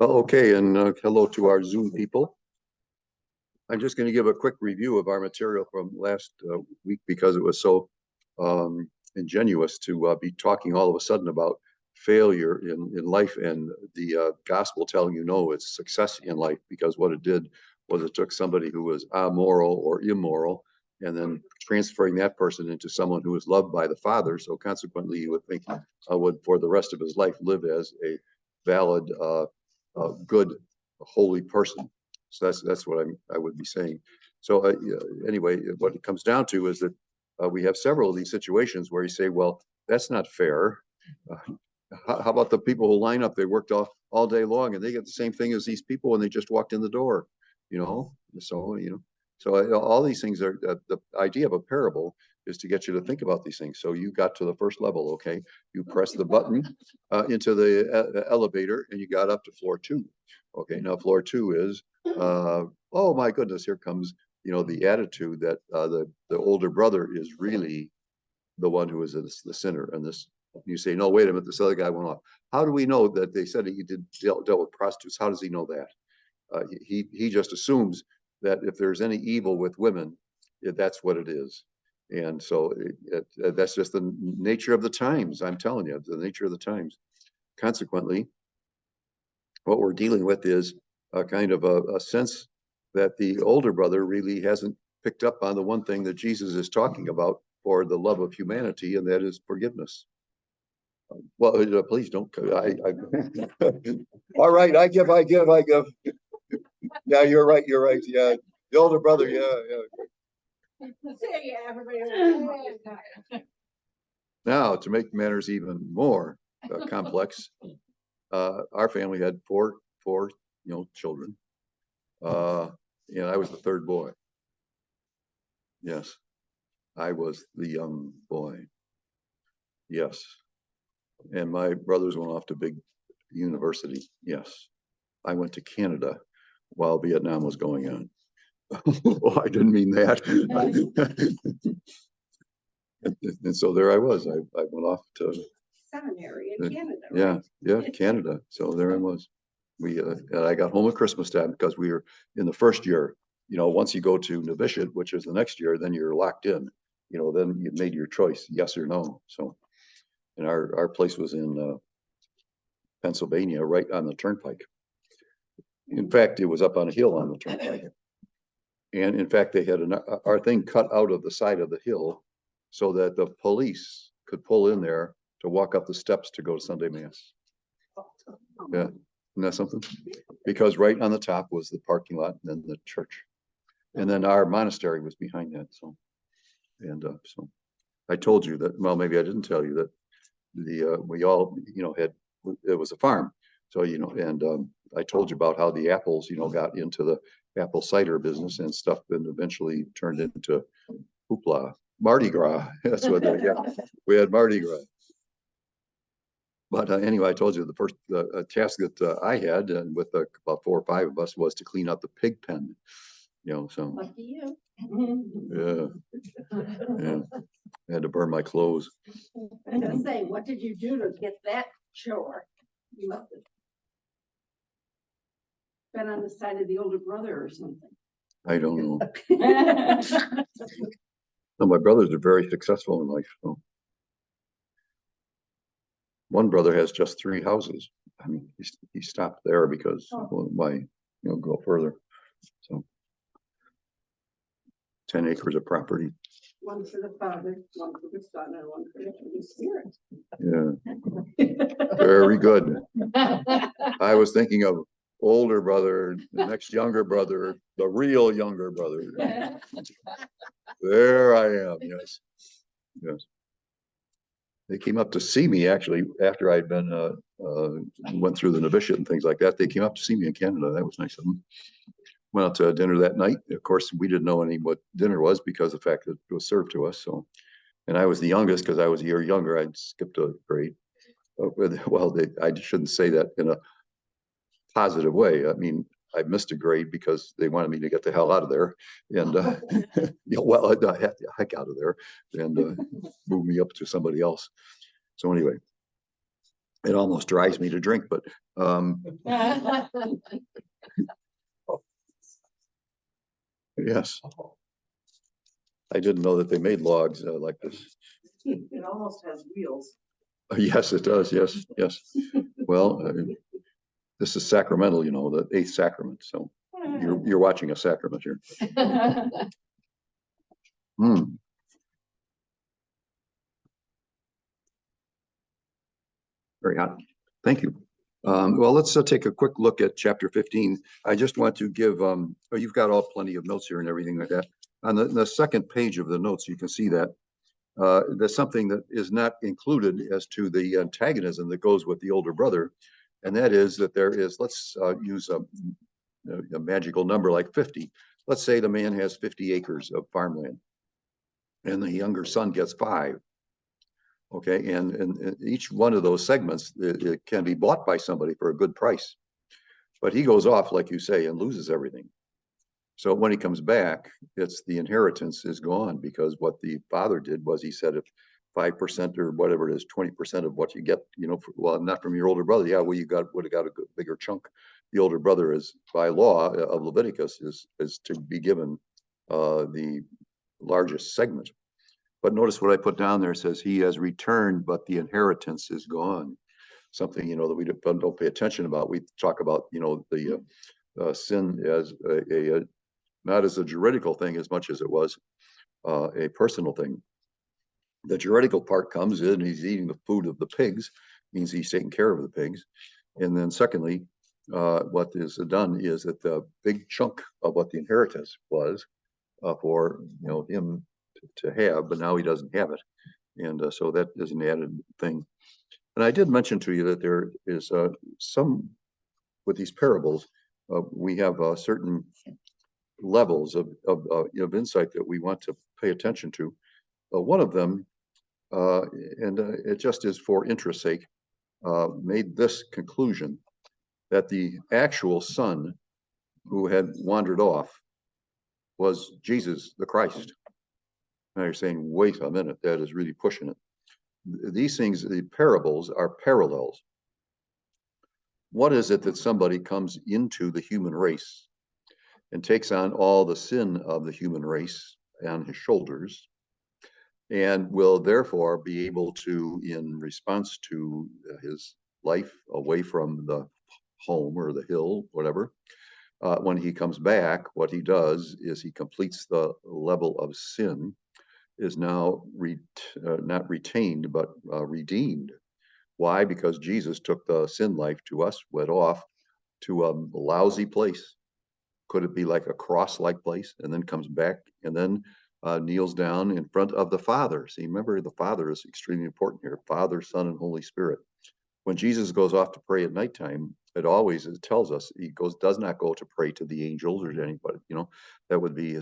Well, okay, and hello to our Zoom people. I'm just going to give a quick review of our material from last week because it was so ingenuous to be talking all of a sudden about failure in life and the gospel telling you no, it's success in life, because what it did was it took somebody who was amoral or immoral and then transferring that person into someone who is loved by the Father. So consequently, you would think would for the rest of his life live as a valid, good, holy person. So that's what I would be saying. So anyway, what it comes down to is that we have several of these situations where you say, well, that's not fair. How about the people who line up? They worked all day long and they get the same thing as these people when they just walked in the door, you know? So, all these things are, the idea of a parable is to get you to think about these things. So you got to the first level, okay? You press the button into the elevator and you got up to floor 2. Okay, now floor 2 is, oh my goodness, here comes, the attitude that the older brother is really the one who is the sinner. And this, you say, no, wait a minute, this other guy went off. How do we know that they said he dealt with prostitutes? How does he know that? He just assumes that if there's any evil with women, that's what it is. And so that's just the nature of the times. I'm telling you, the nature of the times. Consequently, what we're dealing with is a kind of a sense that the older brother really hasn't picked up on the one thing that Jesus is talking about for the love of humanity, and that is forgiveness. Well, please don't. All right, I give. Yeah, you're right. Yeah, the older brother. Yeah. Now, to make matters even more complex, our family had four children, and I was the third boy. Yes, I was the young boy. Yes, and my brothers went off to big university. Yes, I went to Canada while Vietnam was going on. Well, I didn't mean that. And so there I was. I went off to seminary in Canada. Yeah, yeah, Canada. So there I was. And I got home at Christmas time because we were in the first year. Once you go to novitiate, which is the next year, then you're locked in. Then you made your choice, yes or no. So, and our place was in Pennsylvania, right on the turnpike. In fact, it was up on a hill on the turnpike. And in fact, they had our thing cut out of the side of the hill so that the police could pull in there to walk up the steps to go to Sunday Mass. Yeah, isn't that something? Because right on the top was the parking lot and then the church. And then our monastery was behind that. So, so I told you that, well, maybe I didn't tell you that we all, it was a farm. So, and I told you about how the apples, got into the apple cider business and stuff, and eventually turned into hoopla, Mardi Gras. That's what we had Mardi Gras. But anyway, I told you the first task that I had, and with about 4 or 5 of us, was to clean up the pig pen. So lucky you. Yeah, I had to burn my clothes. I'm gonna say, what did you do to get that chore? You must have been on the side of the older brother or something. I don't know. No, my brothers are very successful in life. So. One brother has just 3 houses. I mean, he stopped there because why, go further. So 10 acres of property. One for the Father, one for the Son, and one for the Holy Spirit. Yeah, very good. I was thinking of older brother, the next younger brother, the real younger brother. There I am. Yes, yes. They came up to see me actually after I'd been went through the novitiate and things like that. They came up to see me in Canada. That was nice of them. Went out to dinner that night. Of course, we didn't know what dinner was because of the fact that it was served to us. So, and I was the youngest because I was a year younger. I'd skipped a grade. Well, I shouldn't say that in a positive way. I mean, I missed a grade because they wanted me to get the hell out of there, and I had the heck out of there, and move me up to somebody else. So anyway, It almost drives me to drink, but yes, I didn't know that they made logs like this. It almost has wheels. Yes, it does. Yes, yes. Well, this is sacramental, you know, the eighth sacrament. So you're watching a sacrament here. Hmm. Very hot. Thank you. Well, let's take a quick look at chapter 15. I just want to give, oh, you've got all plenty of notes here and everything like that. On the second page of the notes, you can see that there's something that is not included as to the antagonism that goes with the older brother. And that is that there is, let's use a magical number like 50. Let's say the man has 50 acres of farmland and the younger son gets 5. Okay, and each one of those segments, it can be bought by somebody for a good price. But he goes off, like you say, and loses everything. So when he comes back, it's the inheritance is gone, because what the father did was he said, if 5% or whatever it is, 20% of what you get, you know, well, not from your older brother. Yeah, well, you would have got a good, bigger chunk. The older brother is, by law of Leviticus, is to be given the largest segment. But notice what I put down there says he has returned, but the inheritance is gone. Something, you know, that we don't pay attention about. We talk about, you know, the sin as a not as a juridical thing as much as it was a personal thing. The juridical part comes in, he's eating the food of the pigs, means he's taking care of the pigs. And then secondly, what is done is that the big chunk of what the inheritance was for, you know, him to have, but now he doesn't have it. And so that is an added thing. And I did mention to you that there is some, with these parables, we have certain levels of insight that we want to pay attention to. One of them, and it just is for interest's sake, made this conclusion that the actual son who had wandered off was Jesus the Christ. Now you're saying, wait a minute, that is really pushing it. These things, the parables are parallels. What is it that somebody comes into the human race and takes on all the sin of the human race on his shoulders, and will therefore be able to, in response to his life away from the home or the hill, whatever, when he comes back, what he does is he completes the level of sin, is now not retained, but redeemed. Why? Because Jesus took the sin life to us, went off to a lousy place. Could it be like a cross-like place, and then comes back and then kneels down in front of the Father? See, remember, the Father is extremely important here. Father, Son, and Holy Spirit. When Jesus goes off to pray at nighttime, it always tells us he does not go to pray to the angels or to anybody. You know, that would be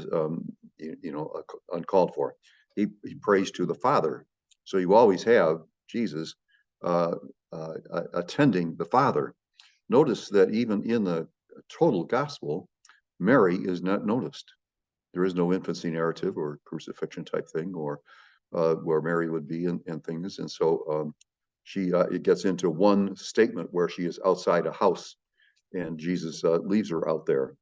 uncalled for. He prays to the Father. So you always have Jesus attending the Father. Notice that even in the total gospel, Mary is not noticed. There is no infancy narrative or crucifixion type thing, or where Mary would be and things. And so it gets into one statement where she is outside a house and Jesus leaves her out there.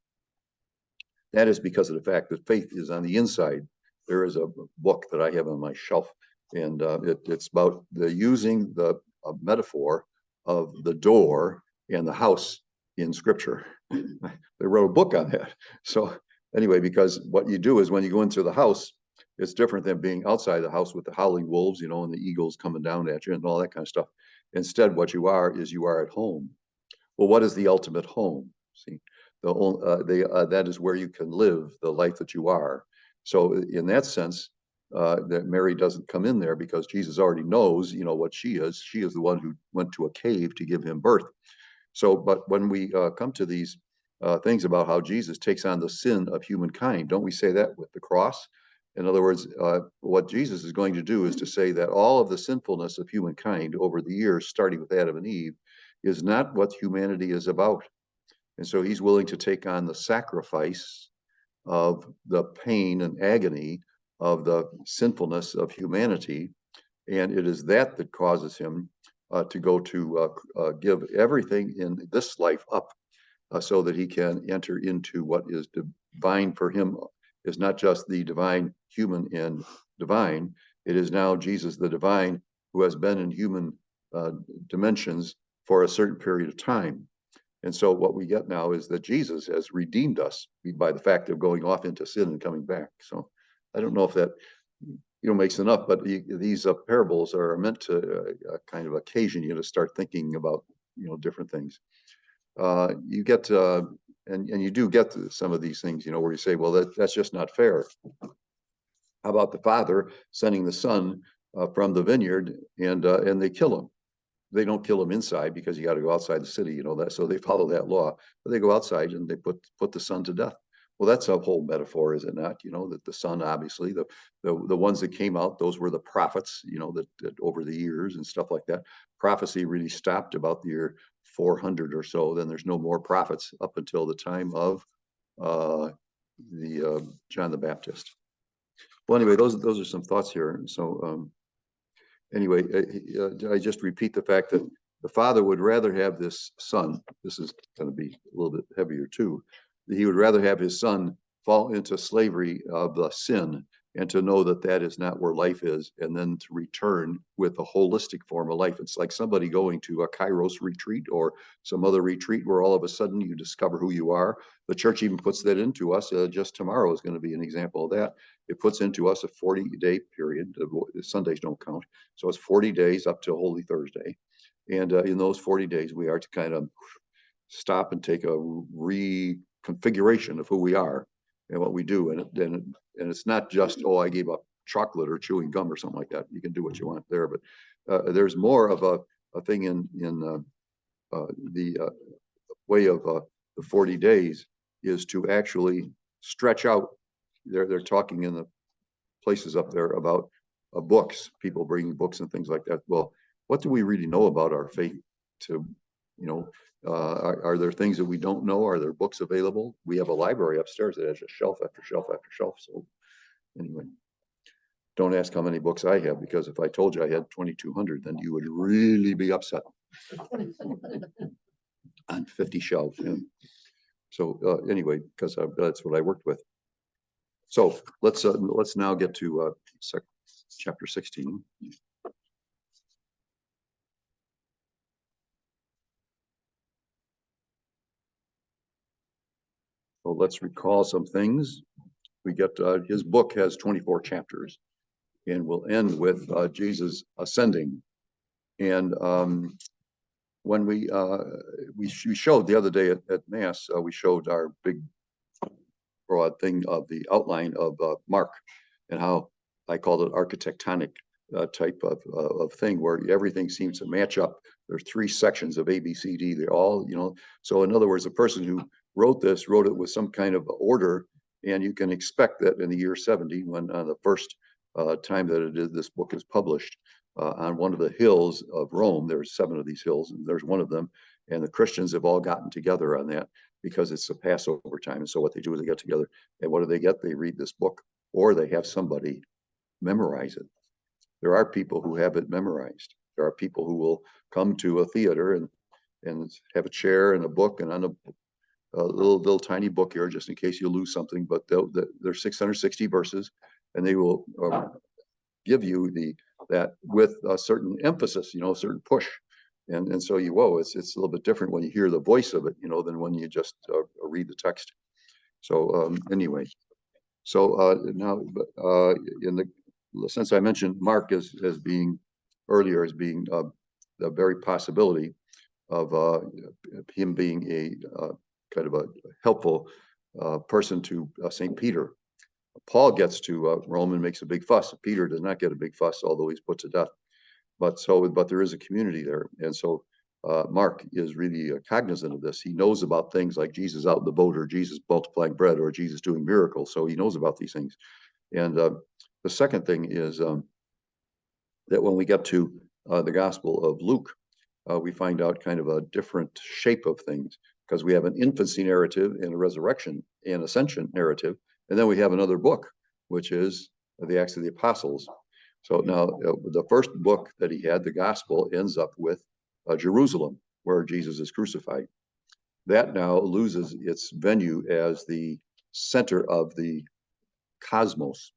That is because of the fact that faith is on the inside. There is a book that I have on my shelf, and it's about using the metaphor of the door and the house in Scripture. They wrote a book on that. So anyway, because what you do is when you go into the house, it's different than being outside the house with the howling wolves, you know, and the eagles coming down at you and all that kind of stuff. Instead, what you are is you are at home. Well, what is the ultimate home? See, that is where you can live the life that you are. So in that sense, that Mary doesn't come in there because Jesus already knows, you know, what she is. She is the one who went to a cave to give him birth. So, but when we come to these things about how Jesus takes on the sin of humankind, don't we say that with the cross? In other words, what Jesus is going to do is to say that all of the sinfulness of humankind over the years, starting with Adam and Eve, is not what humanity is about. And so he's willing to take on the sacrifice of the pain and agony of the sinfulness of humanity. And it is that that causes him to go to give everything in this life up so that he can enter into what is divine for him, is not just the divine, human, and divine. It is now Jesus, the divine, who has been in human dimensions for a certain period of time. And so what we get now is that Jesus has redeemed us by the fact of going off into sin and coming back. So I don't know if that makes enough, but these parables are meant to kind of occasion you to start thinking about different things. You get and you do get to some of these things, where you say, well, that's just not fair. How about the father sending the son from the vineyard and they kill him? They don't kill him inside because you got to go outside the city, that. So they follow that law, but they go outside and they put the son to death. Well, that's a whole metaphor, is it not? That the son, obviously, the ones that came out, those were the prophets, that over the years and stuff like that. Prophecy really stopped about the year 400 or so. Then there's no more prophets up until the time of John the Baptist. Well, anyway, those are some thoughts here. So anyway, I just repeat the fact that the father would rather have this son. This is going to be a little bit heavier too. He would rather have his son fall into slavery of sin and to know that that is not where life is, and then to return with a holistic form of life. It's like somebody going to a Kairos retreat or some other retreat where all of a sudden you discover who you are. The church even puts that into us. Just tomorrow is going to be an example of that. It puts into us a 40-day period. Sundays don't count. So it's 40 days up to Holy Thursday. And in those 40 days, we are to kind of stop and take a reconfiguration of who we are and what we do. And it's not just, oh, I gave up chocolate or chewing gum or something like that. You can do what you want there, but there's more of a thing in the way of the 40 days is to actually stretch out. They're talking in the places up there about books, people bringing books and things like that. Well, what do we really know about our faith? Are there things that we don't know? Are there books available? We have a library upstairs that has just shelf after shelf after shelf. So anyway, don't ask how many books I have, because if I told you I had 2,200, then you would really be upset. On 50 shelves. Yeah. So anyway, because that's what I worked with. So let's now get to chapter 16. So let's recall some things. We get his book has 24 chapters, and we'll end with Jesus ascending. And when we showed the other day at Mass, we showed our big broad thing of the outline of Mark, and how I called it architectonic type of thing, where everything seems to match up. There's 3 sections of A, B, C, D. They're all, so in other words, the person who wrote it with some kind of order, and you can expect that in the year 70, when the first time that this book is published, on one of the hills of Rome, there's 7 of these hills, and there's one of them, and the Christians have all gotten together on that because it's the Passover time. And so what they do is they get together, and what do they get? They read this book, or they have somebody memorize it. There are people who have it memorized. There are people who will come to a theater and have a chair and a book, and on a little tiny book here, just in case you lose something, but there's 660 verses, and they will give you that with a certain emphasis, a certain push. And so it's a little bit different when you hear the voice of it, than when you just read the text. So anyway, so now since I mentioned Mark as being earlier as being the very possibility of him being a kind of a helpful person to St. Peter. Paul gets to Rome and makes a big fuss. Peter does not get a big fuss, although he's put to death. But there is a community there. And so Mark is really cognizant of this. He knows about things like Jesus out in the boat, or Jesus multiplying bread, or Jesus doing miracles. So he knows about these things. And the second thing is that when we get to the Gospel of Luke, we find out kind of a different shape of things, because we have an infancy narrative and a resurrection and ascension narrative. And then we have another book, which is the Acts of the Apostles, So now the first book that he had, the gospel, ends up with Jerusalem, where Jesus is crucified. That now loses its venue as the center of the cosmos.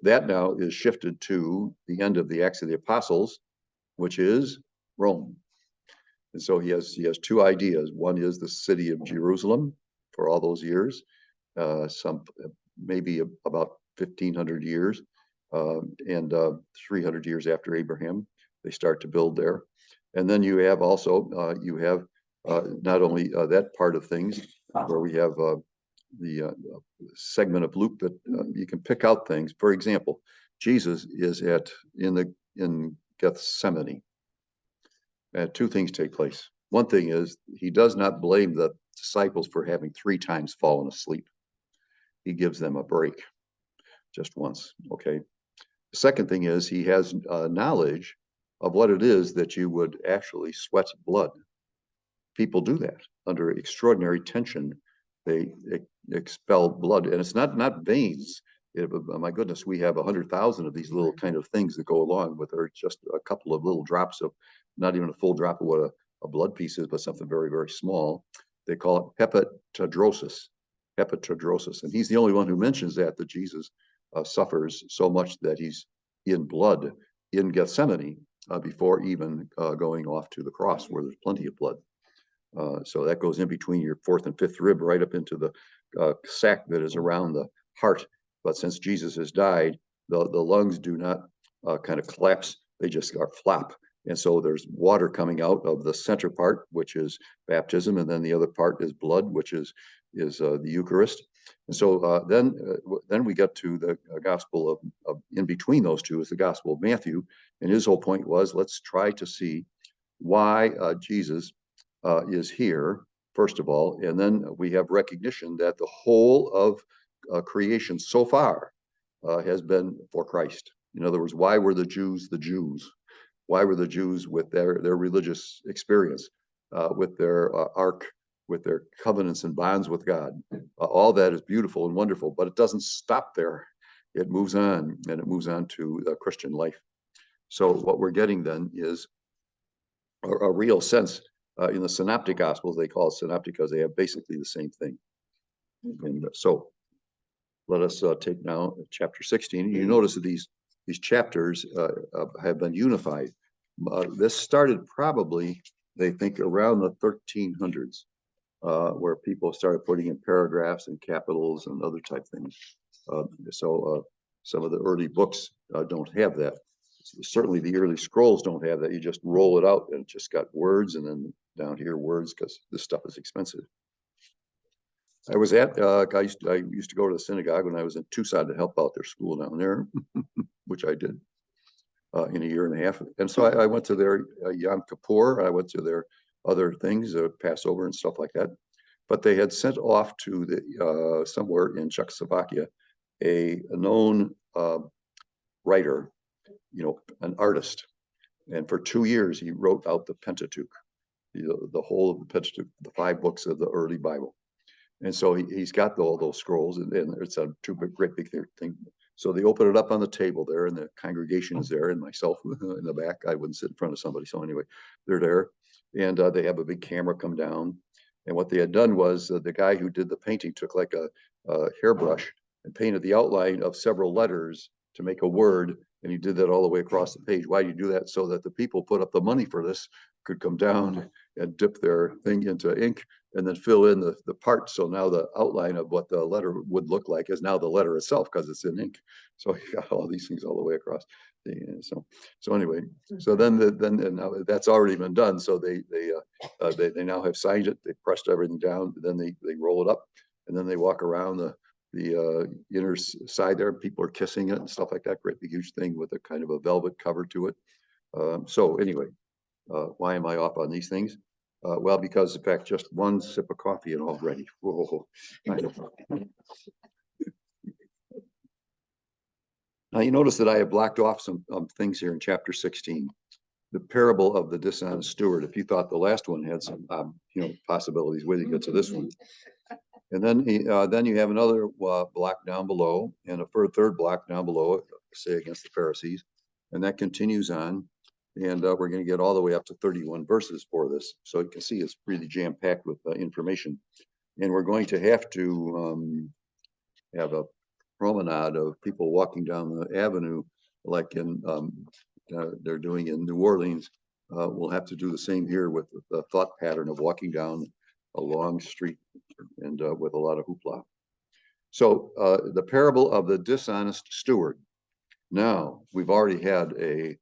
That now is shifted to the end of the Acts of the Apostles, which is Rome. And so he has two ideas. One is the city of Jerusalem for all those years, some maybe about 1,500 years, and 300 years after Abraham, they start to build there. And then you have also not only that part of things where we have the segment of Luke that you can pick out things. For example, Jesus is in Gethsemane. And two things take place. One thing is he does not blame the disciples for having 3 times fallen asleep. He gives them a break just once. Okay. The second thing is he has knowledge of what it is that you would actually sweat blood. People do that under extraordinary tension. They expel blood, and it's not veins. My goodness, we have 100,000 of these little kind of things that go along with, or just a couple of little drops of, not even a full drop of what a blood piece is, but something very, very small. They call it hepatidrosis. And he's the only one who mentions that Jesus suffers so much that he's in blood in Gethsemane before even going off to the cross, where there's plenty of blood. So that goes in between your 4th and 5th rib, right up into the sac that is around the heart. But since Jesus has died, the lungs do not kind of collapse; they just flap. And so there's water coming out of the center part, which is baptism, and then the other part is blood, which is the Eucharist. And so then we get to the gospel of in between those two is the Gospel of Matthew, and his whole point was, let's try to see why Jesus is here, first of all, and then we have recognition that the whole of creation so far has been for Christ. In other words, why were the Jews the Jews? Why were the Jews with their religious experience, with their ark, with their covenants and bonds with God? All that is beautiful and wonderful, but it doesn't stop there. It moves on, and it moves on to Christian life. So what we're getting then is a real sense. In the Synoptic Gospels, they call it synoptic because they have basically the same thing. And so let us take now chapter 16. You notice that these chapters have been unified. This started probably, they think, around the 1300s, where people started putting in paragraphs and capitals and other type things. So some of the early books don't have that. Certainly the early scrolls don't have that. You just roll it out and it just got words, and then down here words, because this stuff is expensive. I was at I used to go to the synagogue when I was in Tucson to help out their school down there, which I did in a year and a half. And so I went to their Yom Kippur. I went to their other things, Passover and stuff like that. But they had sent off to the somewhere in Czechoslovakia a known writer, an artist, and for 2 years he wrote out the Pentateuch, the whole of the Pentateuch, the 5 books of the early Bible. And so he's got all those scrolls, and it's a great big thing. So they open it up on the table there, and the congregation is there, and myself in the back. I wouldn't sit in front of somebody. So anyway, they're there, and they have a big camera come down. And what they had done was the guy who did the painting took like a hairbrush and painted the outline of several letters to make a word. And he did that all the way across the page. Why do you do that? So that the people put up the money for this could come down and dip their thing into ink and then fill in the parts. So now the outline of what the letter would look like is now the letter itself, because it's in ink. So you got all these things all the way across. So anyway, so then now that's already been done. So they now have signed it. They pressed everything down. Then they roll it up, and then they walk around the inner side there. People are kissing it and stuff like that. Great big huge thing with a kind of a velvet cover to it. So anyway, why am I off on these things? Well, because in fact, just one sip of coffee and already. Whoa, Now you notice that I have blocked off some things here in chapter 16. The parable of the dishonest steward. If you thought the last one had some possibilities, wait till you get to this one. And then you have another block down below, and a third block down below, say against the Pharisees. And that continues on. And we're going to get all the way up to 31 verses for this. So you can see it's really jam-packed with information. And we're going to have to have a promenade of people walking down the avenue, like in they're doing in New Orleans. We'll have to do the same here with the thought pattern of walking down a long street and with a lot of hoopla. So the parable of the dishonest steward. Now, we've already had a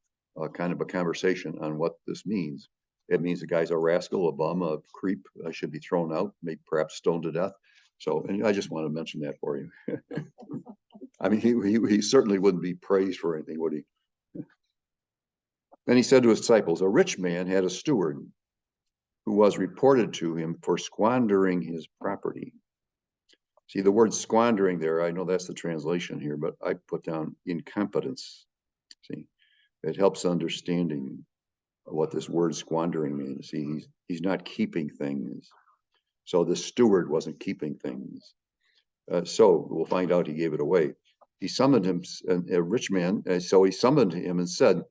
kind of a conversation on what this means. It means the guy's a rascal, a bum, a creep, should be thrown out, maybe perhaps stoned to death. So, and I just want to mention that for you. I mean, he certainly wouldn't be praised for anything, would he? Then he said to his disciples, a rich man had a steward who was reported to him for squandering his property. See, the word squandering there, I know that's the translation here, but I put down incompetence. See, it helps understanding what this word squandering means. See, he's not keeping things. So the steward wasn't keeping things. So we'll find out he gave it away. He summoned him, a rich man, so he summoned him and said,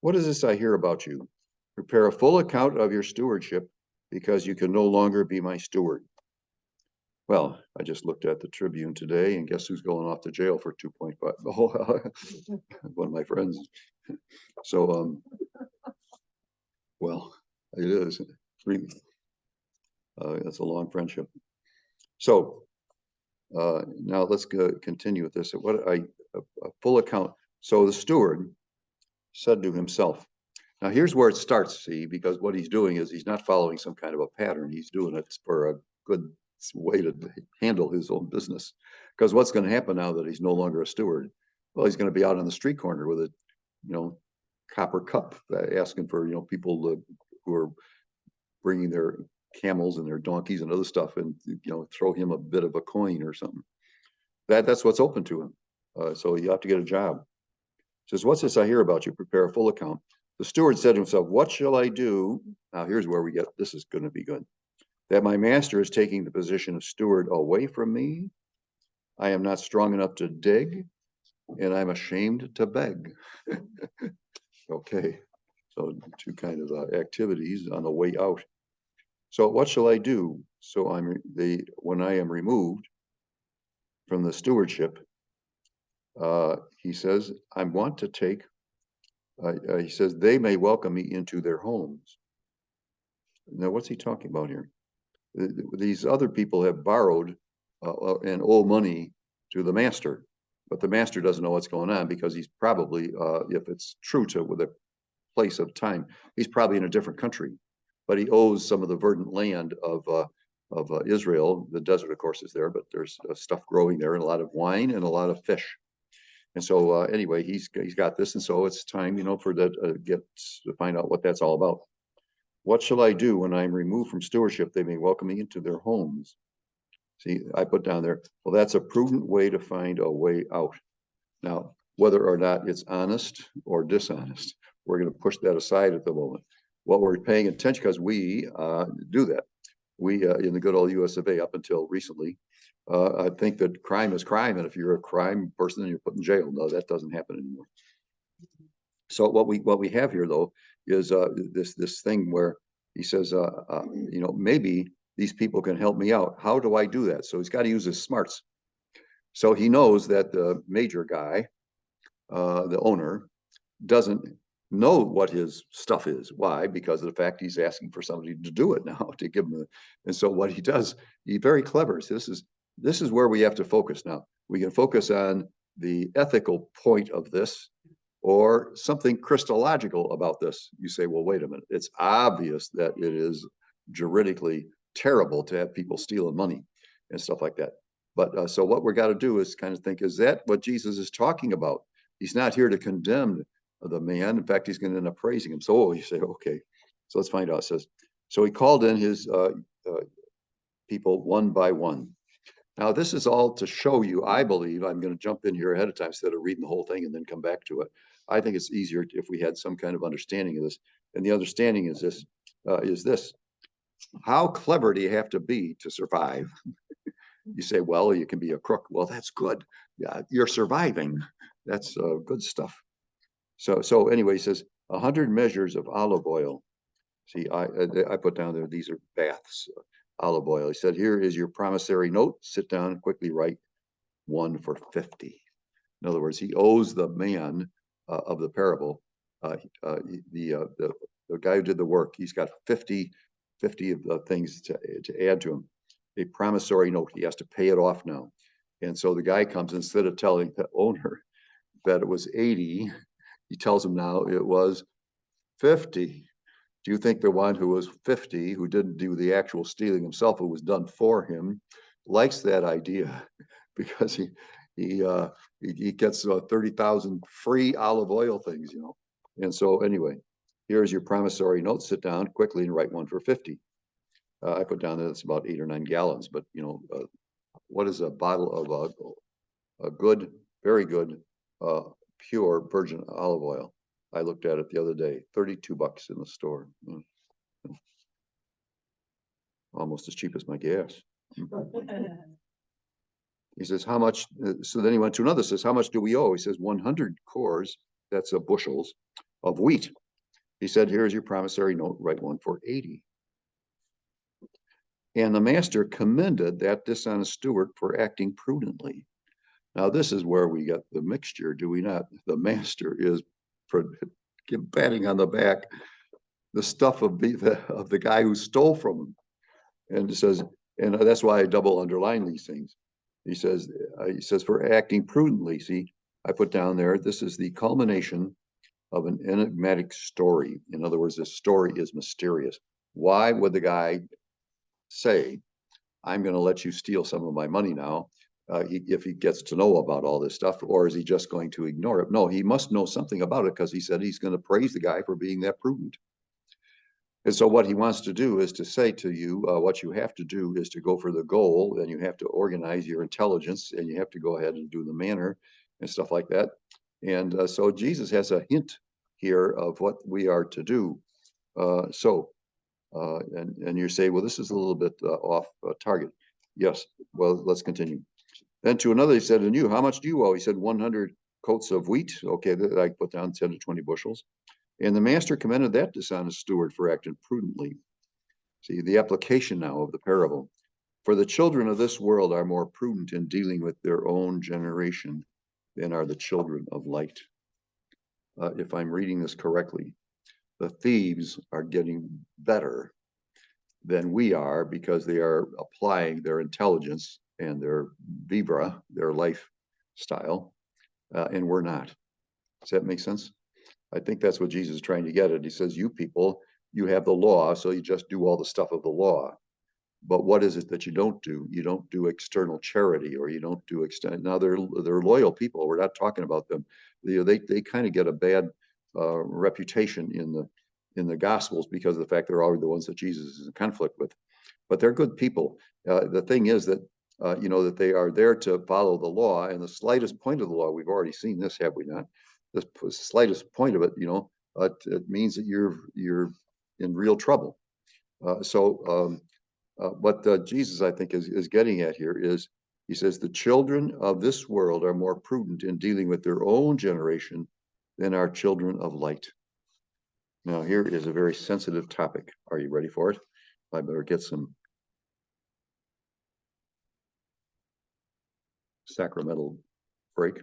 what is this I hear about you? Prepare a full account of your stewardship, because you can no longer be my steward. Well, I just looked at the Tribune today, and guess who's going off to jail for 2.5? Oh, one of my friends. So, well, it is really, that's a long friendship. So now let's continue with this. A full account. So the steward said to himself, now here's where it starts, see, because what he's doing is he's not following some kind of a pattern. He's doing it for a good way to handle his own business. Because what's going to happen now that he's no longer a steward? Well, he's going to be out on the street corner with a, copper cup, asking for, people who are bringing their camels and their donkeys and other stuff, and throw him a bit of a coin or something. That's what's open to him. So you have to get a job. He says, what's this I hear about you? Prepare a full account. The steward said to himself, what shall I do? Now here's where we get, this is going to be good. That my master is taking the position of steward away from me. I am not strong enough to dig, and I'm ashamed to beg. Okay, so two kind of activities on the way out. So what shall I do? So when I am removed from the stewardship, he says, I want to take, he says, they may welcome me into their homes. Now, what's he talking about here? These other people have borrowed and owe money to the master, but the master doesn't know what's going on, because he's probably, if it's true to with a place of time, he's probably in a different country, but he owes some of the verdant land of Israel. The desert, of course, is there, but there's stuff growing there, and a lot of wine and a lot of fish. And so anyway, he's got this, and so it's time, for that to find out what that's all about. What shall I do when I'm removed from stewardship? They may welcome me into their homes. See, I put down there, well, that's a prudent way to find a way out. Now, whether or not it's honest or dishonest, we're going to push that aside at the moment. What we're paying attention, because we do that. We, in the good old US of A, up until recently, I think that crime is crime, and if you're a crime person, then you're put in jail. No, that doesn't happen anymore. So what we have here, though, is this thing where he says, maybe these people can help me out. How do I do that? So he's got to use his smarts. So he knows that the major guy, the owner, doesn't know what his stuff is. Why? Because of the fact he's asking for somebody to do it now, to give him. And so what he does, he's very clever. So this is where we have to focus now. We can focus on the ethical point of this, or something Christological about this. You say, well, wait a minute. It's obvious that it is juridically terrible to have people stealing money and stuff like that. But so what we're got to do is kind of think, is that what Jesus is talking about? He's not here to condemn the man. In fact, he's going to end up praising him. So you say, okay, so let's find out. It says, so he called in his people one by one. Now, this is all to show you, I believe, I'm going to jump in here ahead of time instead of reading the whole thing and then come back to it. I think it's easier if we had some kind of understanding of this. And the understanding is this, how clever do you have to be to survive? You say, well, you can be a crook. Well, that's good. Yeah, you're surviving. That's good stuff. So anyway, he says 100 measures of olive oil. See, I put down there, these are baths, olive oil. He said, here is your promissory note. Sit down and quickly write one for 50. In other words, he owes the man of the parable, the guy who did the work, he's got 50 of things to add to him. A promissory note, he has to pay it off now. And so the guy comes, instead of telling the owner that it was 80, he tells him now it was 50. Do you think the one who was 50, who didn't do the actual stealing himself, who was done for him, likes that idea? Because he gets 30,000 free olive oil things, you know. And so anyway, here's your promissory note. Sit down quickly and write one for 50. I put down that it's about 8 or 9 gallons, but you know, what is a bottle of a good, very good, pure virgin olive oil? I looked at it the other day, $32 in the store. Almost as cheap as my gas. He says, how much? So then he went to another, says, how much do we owe? He says, 100 cores, that's bushels of wheat. He said, here's your promissory note, write one for 80. And the master commended that dishonest steward for acting prudently. Now, this is where we get the mixture, do we not? The master is patting on the back the stuff of the guy who stole from him. And it says, and that's why I double underline these things. He says for acting prudently. See, I put down there, this is the culmination of an enigmatic story. In other words, this story is mysterious. Why would the guy say, I'm going to let you steal some of my money now, if he gets to know about all this stuff, or is he just going to ignore it? No, he must know something about it, because he said he's going to praise the guy for being that prudent. And so what he wants to do is to say to you, what you have to do is to go for the goal, and you have to organize your intelligence, and you have to go ahead and do the manner and stuff like that. And so Jesus has a hint here of what we are to do. And you say, well, this is a little bit off target. Yes, well, let's continue. Then to another, he said, and you, how much do you owe? He said, 100 coats of wheat. Okay, that I put down 10 to 20 bushels. And the master commended that dishonest steward for acting prudently. See, the application now of the parable. For the children of this world are more prudent in dealing with their own generation than are the children of light. If I'm reading this correctly, the thieves are getting better than we are, because they are applying their intelligence and their vivra, their lifestyle, and we're not. Does that make sense? I think that's what Jesus is trying to get at. He says, you people, you have the law, so you just do all the stuff of the law. But what is it that you don't do? You don't do external charity, or you don't do now they're loyal people. We're not talking about them. They kind of get a bad reputation in the Gospels because of the fact they're already the ones that Jesus is in conflict with. But they're good people. The thing is that that they are there to follow the law, and the slightest point of the law, we've already seen this, have we not? The slightest point of it, it means that you're in real trouble. What Jesus, I think, is getting at here is, he says, the children of this world are more prudent in dealing with their own generation than are children of light. Now, here is a very sensitive topic. Are you ready for it? I better get some sacramental break.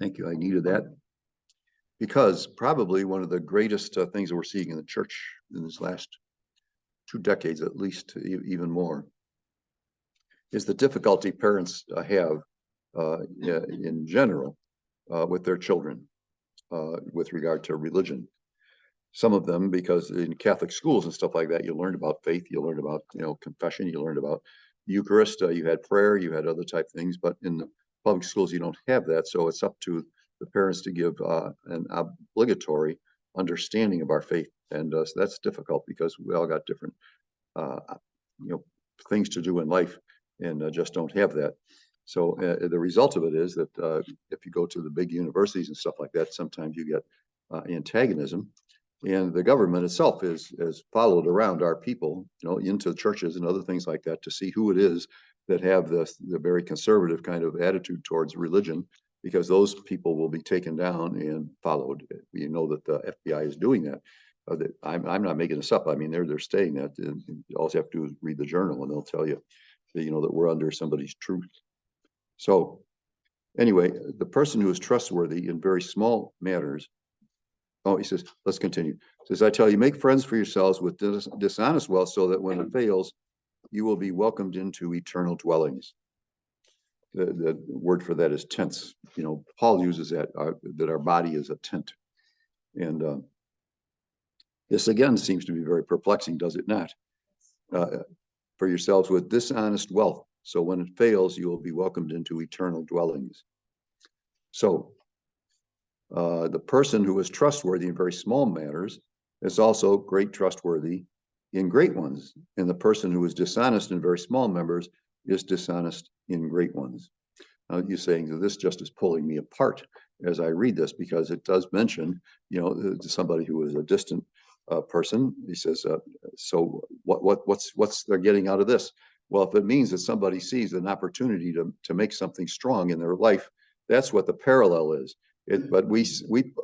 Thank you. I needed that. Because probably one of the greatest things that we're seeing in the church in this last 2 decades, at least, even more, is the difficulty parents have in general with their children with regard to religion. Some of them, because in Catholic schools and stuff like that, you learned about faith, you learned about confession, you learned about Eucharist, you had prayer, you had other type things, but in the public schools you don't have that. So it's up to the parents to give an obligatory understanding of our faith, and so that's difficult because we all got different things to do in life, and just don't have that. So the result of it is that if you go to the big universities and stuff like that, sometimes you get antagonism, and the government itself is followed around our people, into churches and other things like that, to see who it is that have the very conservative kind of attitude towards religion, because those people will be taken down and followed. You know that the FBI is doing that. I'm not making this up. I mean, they're saying that. And all you have to do is read the journal, and they'll tell you that, you know, that we're under somebody's truth. So anyway, the person who is trustworthy in very small matters. Oh, he says, let's continue. He says, I tell you, make friends for yourselves with dishonest wealth, so that when it fails, you will be welcomed into eternal dwellings. The word for that is tents. You know, Paul uses that, that our body is a tent. And this again seems to be very perplexing, does it not? For yourselves with dishonest wealth, so when it fails, you will be welcomed into eternal dwellings. So the person who is trustworthy in very small matters is also great trustworthy in great ones. And the person who is dishonest in very small matters is dishonest in great ones. Now you're saying that this just is pulling me apart as I read this, because it does mention, you know, somebody who is a distant person. He says, so what's they're getting out of this? Well, if it means that somebody sees an opportunity to make something strong in their life, that's what the parallel is. But we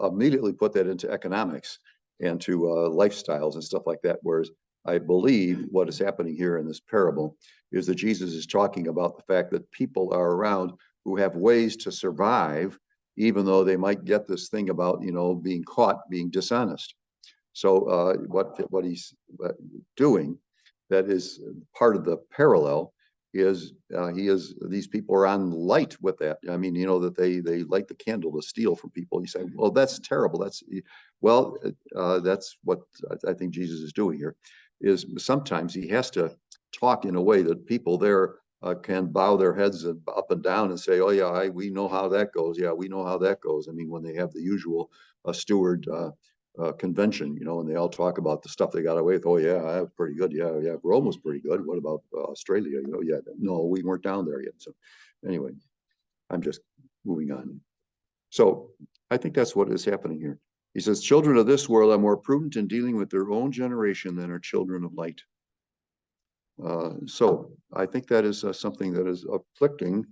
immediately put that into economics and to lifestyles and stuff like that. Whereas I believe what is happening here in this parable is that Jesus is talking about the fact that people are around who have ways to survive, even though they might get this thing about, you know, being caught being dishonest. So what he's doing, that is part of the parallel, is these people are on light with that. I mean, you know, that they light the candle to steal from people. You say, well, that's terrible. That's what I think Jesus is doing here, is sometimes he has to talk in a way that people there can bow their heads up and down and say, oh yeah, we know how that goes. Yeah, we know how that goes. I mean, when they have the usual steward convention, you know, and they all talk about the stuff they got away with. Oh yeah, that was pretty good. Yeah, yeah, Rome was pretty good. What about Australia? You know, yeah, no, we weren't down there yet. So anyway, I'm just moving on. So I think that's what is happening here. He says, children of this world are more prudent in dealing with their own generation than are children of light. So I think that is something that is afflicting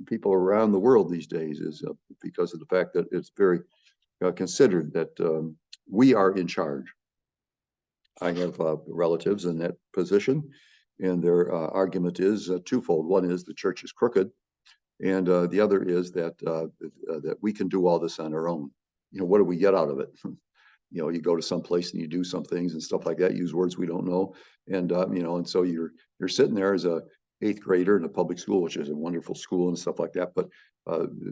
people around the world these days, is because of the fact that it's very considered that we are in charge. I have relatives in that position, and their argument is twofold. One is the church is crooked, and the other is that that we can do all this on our own. You know, what do we get out of it? You know, you go to some place and you do some things and stuff like that, use words we don't know. And, you know, and so you're sitting there as a 8th grader in a public school, which is a wonderful school and stuff like that. But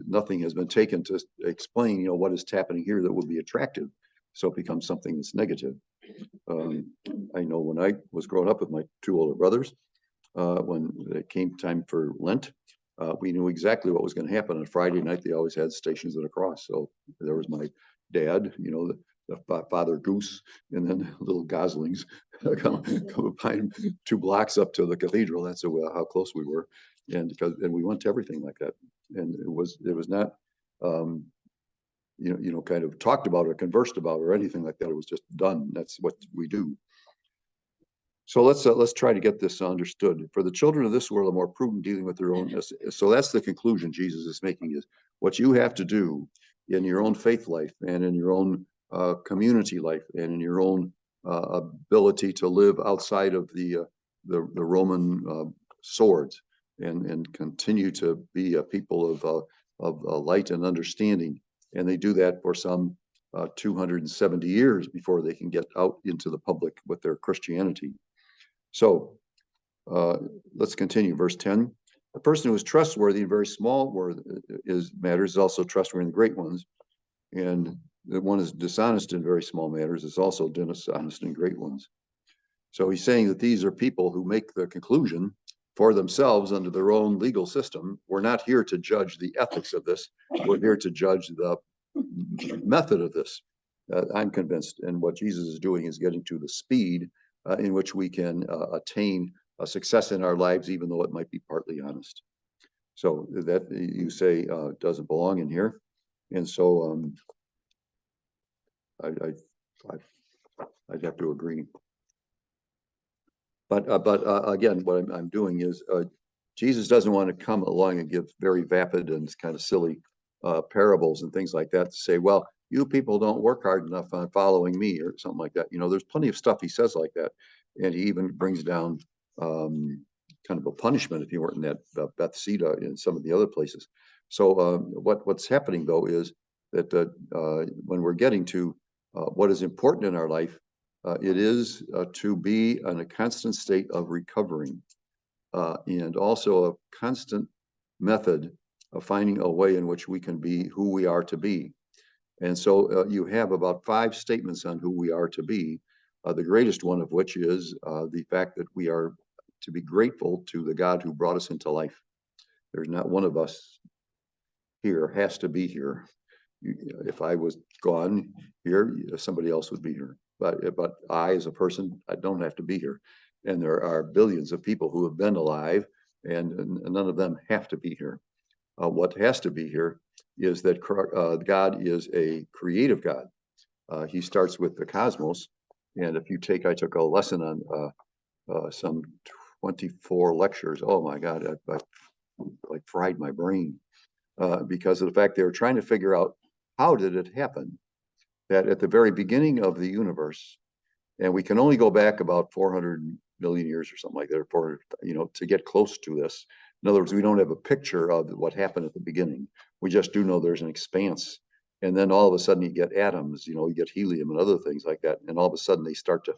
nothing has been taken to explain, you know, what is happening here that would be attractive. So it becomes something that's negative. I know when I was growing up with my 2 older brothers, when it came time for Lent, we knew exactly what was going to happen. On Friday night, they always had Stations of the Cross. So there was my dad, you know, the Father Goose, and then little goslings come behind 2 blocks up to the cathedral. That's how close we were, and we went to everything like that. And it was not, you know, kind of talked about or conversed about or anything like that. It was just done. That's what we do. So let's try to get this understood. For the children of this world are more prudent dealing with their own. So that's the conclusion Jesus is making, is what you have to do in your own faith life and in your own community life and in your own ability to live outside of the Roman swords and continue to be a people of light and understanding. And they do that for some 270 years before they can get out into the public with their Christianity. So let's continue. Verse 10. A person who is trustworthy in very small matters is also trustworthy in great ones. And the one is dishonest in very small matters is also dishonest in great ones. So he's saying that these are people who make the conclusion for themselves under their own legal system. We're not here to judge the ethics of this. We're here to judge the method of this. I'm convinced. And what Jesus is doing is getting to the speed in which we can attain a success in our lives, even though it might be partly honest. So that you say doesn't belong in here. And so I'd have to agree. But again, what I'm doing is Jesus doesn't want to come along and give very vapid and kind of silly parables and things like that to say, well, you people don't work hard enough on following me or something like that. You know, there's plenty of stuff he says like that. And he even brings down kind of a punishment if you weren't in that Bethsaida in some of the other places. So what's happening though is that when we're getting to what is important in our life, it is to be in a constant state of recovering and also a constant method of finding a way in which we can be who we are to be. And so you have about 5 statements on who we are to be, the greatest one of which is the fact that we are to be grateful to the God who brought us into life. There's not one of us here has to be here. If I was gone here, somebody else would be here. But I, as a person, I don't have to be here. And there are billions of people who have been alive, and none of them have to be here. What has to be here is that God is a creative God. He starts with the cosmos. And if you I took a lesson on some 24 lectures. Oh my God, I like fried my brain because of the fact they were trying to figure out how did it happen that at the very beginning of the universe, and we can only go back about 400 million years or something like that, or 400, to get close to this. In other words, we don't have a picture of what happened at the beginning. We just do know there's an expanse. And then all of a sudden you get atoms, you get helium and other things like that. And all of a sudden they start to,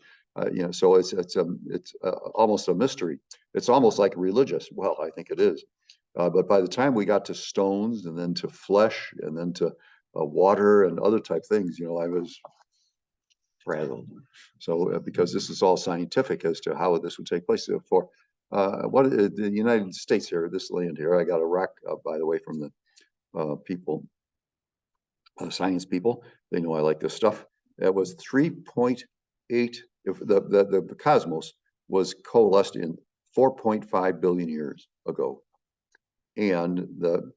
so it's almost a mystery. It's almost like religious. Well, I think it is. But by the time we got to stones and then to flesh and then to water and other type things, I was frazzled. So because this is all scientific as to how this would take place. For the United States here, this land here, I got a rock, by the way, from the people, science people. They know I like this stuff. That was 3.8. If the cosmos was coalesced in 4.5 billion years ago, and the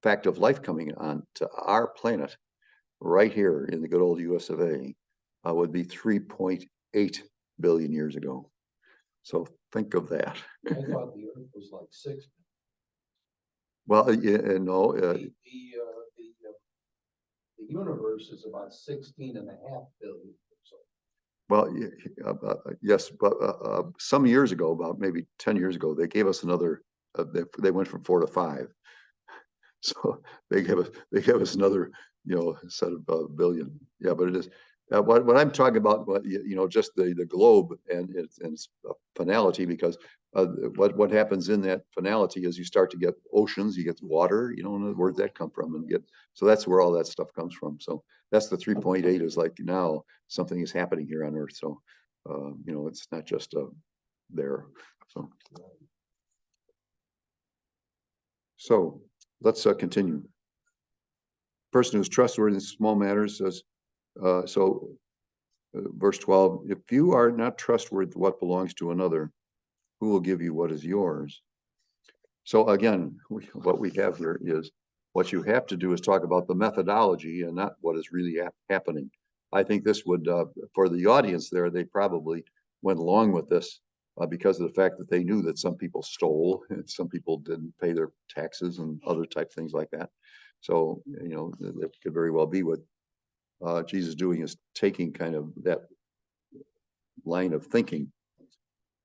fact of life coming on to our planet right here in the good old US of A would be 3.8 billion years ago. So think of that. I thought the Earth was like 6. Well, no. The universe is about 16.5 billion. So. Well, yes, but some years ago, about maybe 10 years ago, they gave us another. They went from 4 to 5. So they gave us another, set of billion. Yeah, but it is what I'm talking about. Just the globe and its finality, because what happens in that finality is you start to get oceans, you get water. Where'd that come from? And so that's where all that stuff comes from. So that's the 3.8 is like now something is happening here on Earth. So it's not just there. So let's continue. Person who's trustworthy in small matters says, verse 12, if you are not trustworthy what belongs to another, who will give you what is yours? So again, what we have here is what you have to do is talk about the methodology and not what is really happening. I think this would, for the audience there, they probably went along with this because of the fact that they knew that some people stole and some people didn't pay their taxes and other type things like that. So, that could very well be what Jesus doing is taking kind of that line of thinking.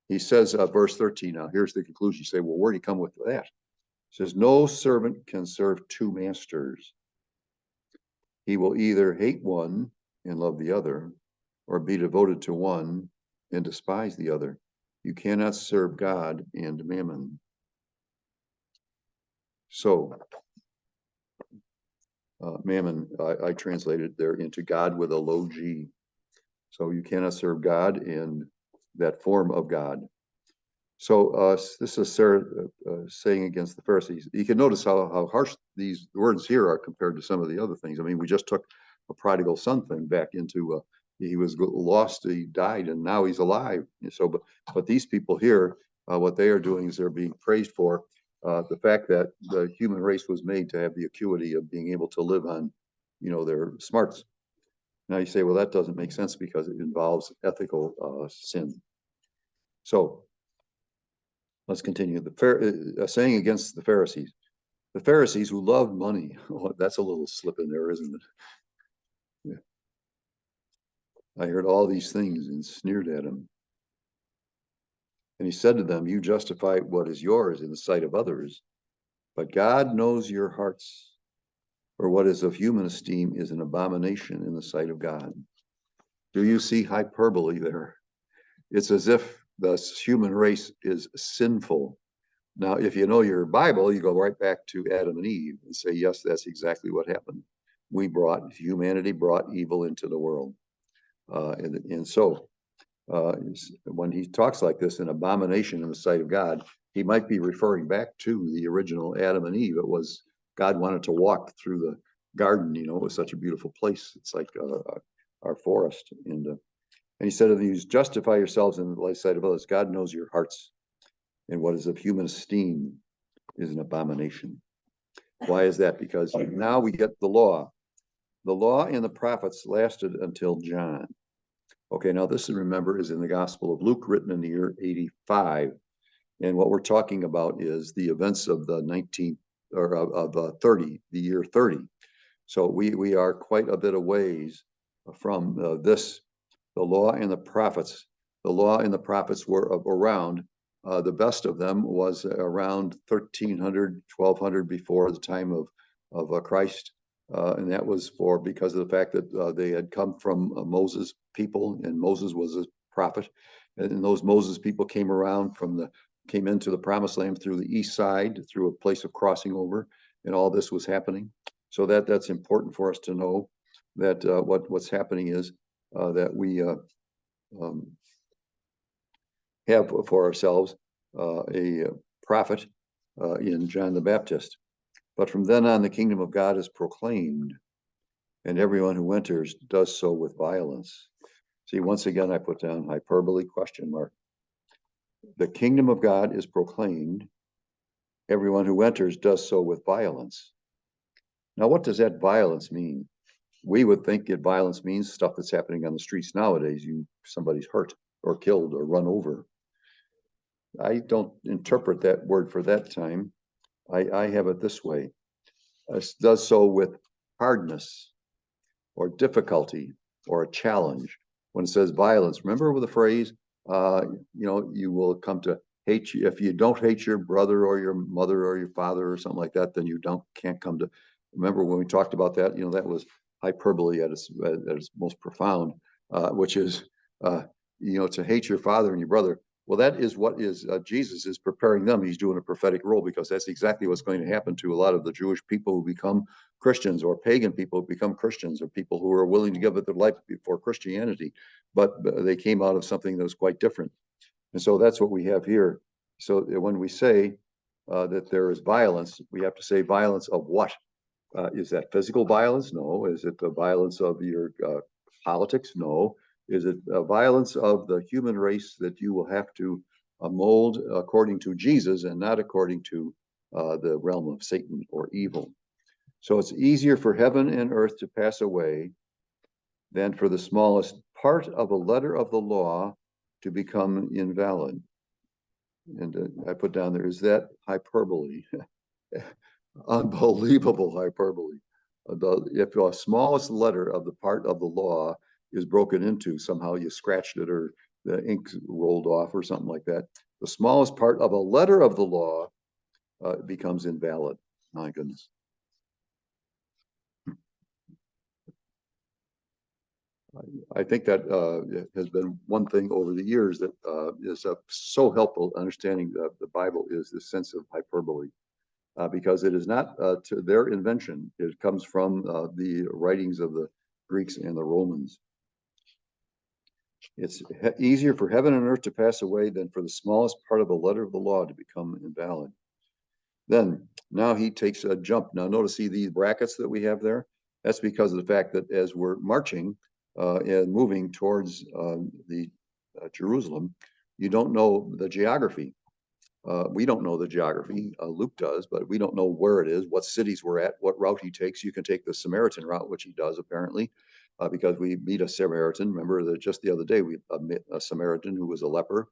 He says, verse 13, now here's the conclusion. You say, well, where do you come with that? He says, no servant can serve 2 masters. He will either hate one and love the other, or be devoted to one and despise the other. You cannot serve God and mammon. So, mammon, I translated there into God with a low G. So you cannot serve God and that form of God. So this is Sarah saying against the Pharisees. You can notice how harsh these words here are compared to some of the other things. I mean, we just took a prodigal son thing back into he was lost, he died, and now he's alive. So, but these people here, what they are doing is they're being praised for the fact that the human race was made to have the acuity of being able to live on, their smarts. Now you say, well, that doesn't make sense because it involves ethical sin. So Let's continue. A saying against the Pharisees. The Pharisees who loved money. Oh, that's a little slip in there, isn't it? Yeah. I heard all these things and sneered at him. And he said to them, you justify what is yours in the sight of others, but God knows your hearts. For what is of human esteem is an abomination in the sight of God. Do you see hyperbole there? It's as if the human race is sinful. Now, if you know your Bible, you go right back to Adam and Eve and say, yes, that's exactly what happened. Humanity brought evil into the world. And so when he talks like this, an abomination in the sight of God, he might be referring back to the original Adam and Eve. It was God wanted to walk through the garden, it was such a beautiful place. It's like our forest. And he said to these, justify yourselves in the sight of others. God knows your hearts, and what is of human esteem is an abomination. Why is that? Because now we get the law. The law and the prophets lasted until John. Okay, now this, remember, is in the Gospel of Luke, written in the year 85. And what we're talking about is the events of the 19th or of 30, the year 30. So we are quite a bit of ways from this, the law and the prophets. The law and the prophets were around. The best of them was around 1300, 1200 before the time of Christ. And that was because of the fact that they had come from Moses people, and Moses was a prophet. And those Moses people came into the promised land through the east side, through a place of crossing over, and all this was happening. So that's important for us to know that what's happening is that we have for ourselves a prophet in John the Baptist. But from then on, the kingdom of God is proclaimed, and everyone who enters does so with violence. See, once again, I put down hyperbole question mark. The kingdom of God is proclaimed. Everyone who enters does so with violence. Now, what does that violence mean? We would think that violence means stuff that's happening on the streets nowadays. Somebody's hurt or killed or run over. I don't interpret that word for that time. I have it this way. Does so with hardness or difficulty or a challenge. When it says violence, remember with the phrase, you will come to hate you. If you don't hate your brother or your mother or your father or something like that, then you can't come to. Remember when we talked about that, that was hyperbole at its most profound, which is, to hate your father and your brother. Well, that is what Jesus is preparing them. He's doing a prophetic role, because that's exactly what's going to happen to a lot of the Jewish people who become Christians, or pagan people who become Christians, or people who are willing to give up their life before Christianity. But they came out of something that was quite different. And so that's what we have here. So when we say that there is violence, we have to say violence of what? Is that physical violence? No. Is it the violence of your politics? No. Is it a violence of the human race that you will have to mold according to Jesus and not according to the realm of Satan or evil? So it's easier for heaven and earth to pass away than for the smallest part of a letter of the law to become invalid. And I put down there, is that hyperbole? Unbelievable hyperbole. If the smallest letter of the part of the law is broken into, somehow you scratched it or the ink rolled off or something like that, the smallest part of a letter of the law becomes invalid. My goodness. I think that has been one thing over the years that is so helpful understanding the Bible, is the sense of hyperbole. Because it is not to their invention. It comes from the writings of the Greeks and the Romans. It's easier for heaven and earth to pass away than for the smallest part of a letter of the law to become invalid. Then, now he takes a jump. Now notice, see these brackets that we have there? That's because of the fact that as we're marching and moving towards the Jerusalem, you don't know the geography. We don't know the geography. Luke does, but we don't know where it is, what cities we're at, what route he takes. You can take the Samaritan route, which he does apparently, because we meet a Samaritan. Remember that just the other day we met a Samaritan who was a leper,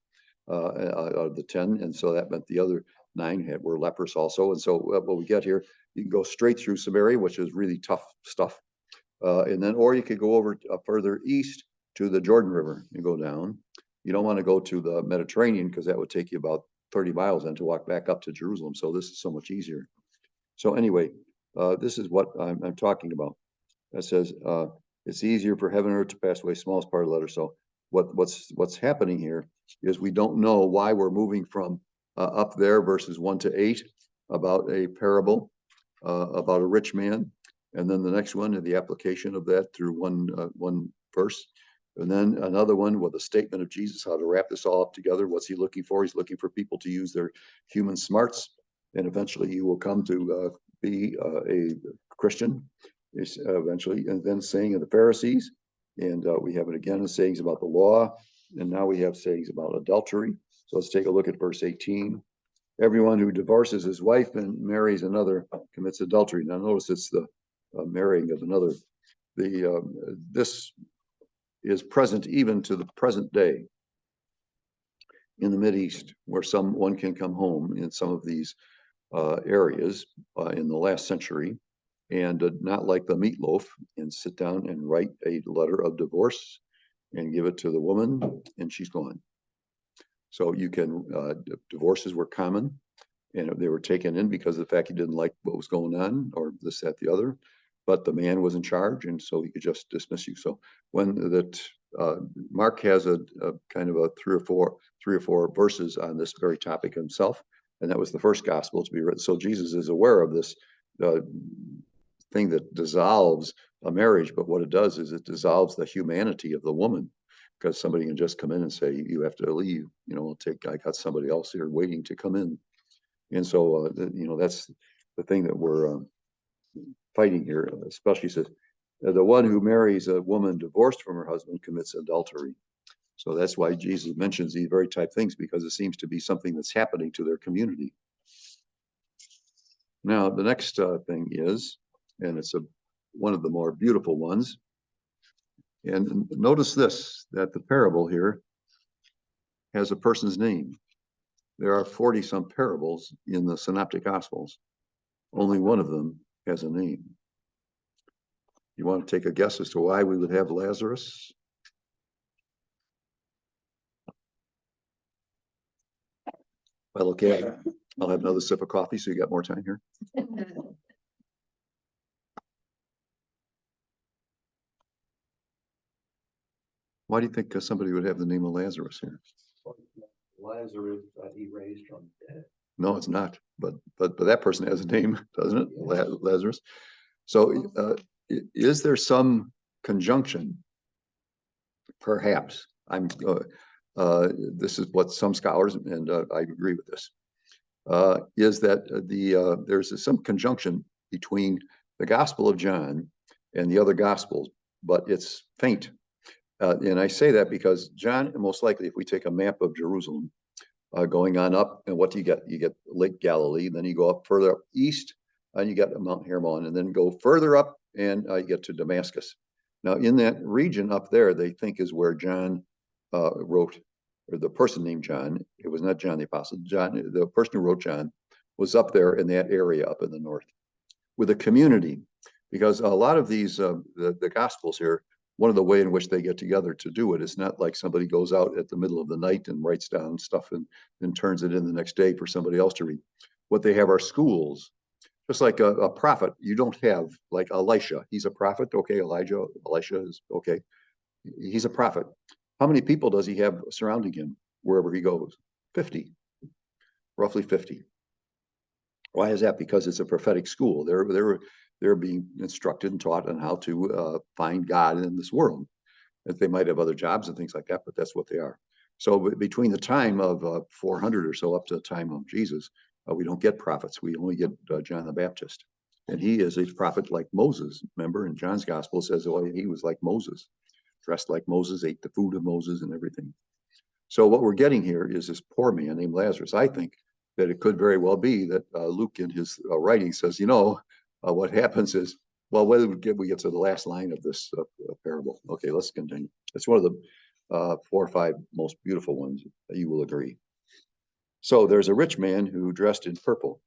out of the 10. And so that meant the other 9 were leprous also. And so what we get here, you can go straight through Samaria, which is really tough stuff. And then, or you could go over further east to the Jordan River and go down. You don't want to go to the Mediterranean because that would take you about 30 miles then to walk back up to Jerusalem. So this is so much easier. So anyway, this is what I'm talking about. It says, it's easier for heaven and earth to pass away, smallest part of the letter. So what's happening here is we don't know why we're moving from up there verses 1 to 8 about a parable about a rich man, and then the next one and the application of that through one verse, and then another one with a statement of Jesus, how to wrap this all up together. What's he looking for? He's looking for people to use their human smarts, and eventually he will come to be a Christian eventually. And then saying of the Pharisees, and we have it again in sayings about the law, and now we have sayings about adultery. So let's take a look at verse 18. Everyone who divorces his wife and marries another commits adultery. Now notice it's the marrying of another. This is present even to the present day in the Mideast, where one can come home in some of these areas in the last century, and not like the meatloaf, and sit down and write a letter of divorce and give it to the woman, and she's gone. So you can, divorces were common, and they were taken in because of the fact he didn't like what was going on, or this, that, the other. But the man was in charge, and so he could just dismiss you. So when that Mark has a kind of a three or four verses on this very topic himself, and that was the first gospel to be written. So Jesus is aware of this thing that dissolves a marriage, but what it does is it dissolves the humanity of the woman, because somebody can just come in and say, you have to leave, I got somebody else here waiting to come in. And so, that's the thing that we're fighting here, especially says the one who marries a woman divorced from her husband commits adultery. So that's why Jesus mentions these very type things, because it seems to be something that's happening to their community. Now, the next thing is, and it's one of the more beautiful ones. And notice this, that the parable here has a person's name. There are 40 some parables in the Synoptic Gospels. Only one of them has a name. You want to take a guess as to why we would have Lazarus? Well, okay, I'll have another sip of coffee so you got more time here. Why do you think somebody would have the name of Lazarus here? Lazarus that he raised from the dead. No, it's not. But that person has a name, doesn't it? Lazarus. So is there some conjunction? Perhaps. This is what some scholars, and I agree with this, is that there's some conjunction between the Gospel of John and the other Gospels, but it's faint. And I say that because John, most likely, if we take a map of Jerusalem, going on up, and what do you get? You get Lake Galilee, then you go up further up east, and you get Mount Hermon, and then go further up, and you get to Damascus. Now, in that region up there, they think is where John wrote, or the person named John. It was not John the Apostle. John, the person who wrote John, was up there in that area up in the north with a community, because a lot of these the Gospels here, one of the way in which they get together to do it is not like somebody goes out at the middle of the night and writes down stuff and turns it in the next day for somebody else to read. What they have are schools, just like a prophet. You don't have like Elisha. He's a prophet. Okay, Elisha is okay. He's a prophet. How many people does he have surrounding him wherever he goes? 50, roughly 50. Why is that? Because it's a prophetic school. They're being instructed and taught on how to find God in this world. That they might have other jobs and things like that, but that's what they are. So between the time of 400 or so up to the time of Jesus, we don't get prophets. We only get John the Baptist. And he is a prophet like Moses. Remember, in John's gospel says, oh, he was like Moses, dressed like Moses, ate the food of Moses and everything. So what we're getting here is this poor man named Lazarus. I think that it could very well be that Luke in his writing says, what happens is, well, whether we get to the last line of this parable. Okay, let's continue. It's one of 4 or 5 most beautiful ones, you will agree. So there's a rich man who dressed in purple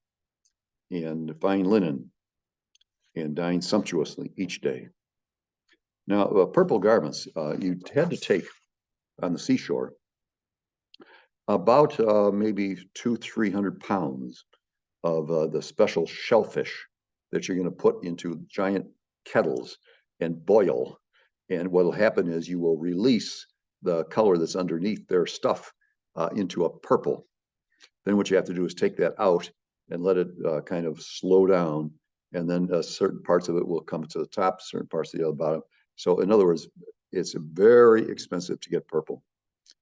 and fine linen and dined sumptuously each day. Now, purple garments, you had to take on the seashore about maybe 200-300 pounds of the special shellfish that you're going to put into giant kettles and boil. And what will happen is you will release the color that's underneath their stuff into a purple. Then what you have to do is take that out and let it kind of slow down. And then certain parts of it will come to the top, certain parts of the other bottom. So in other words, it's very expensive to get purple,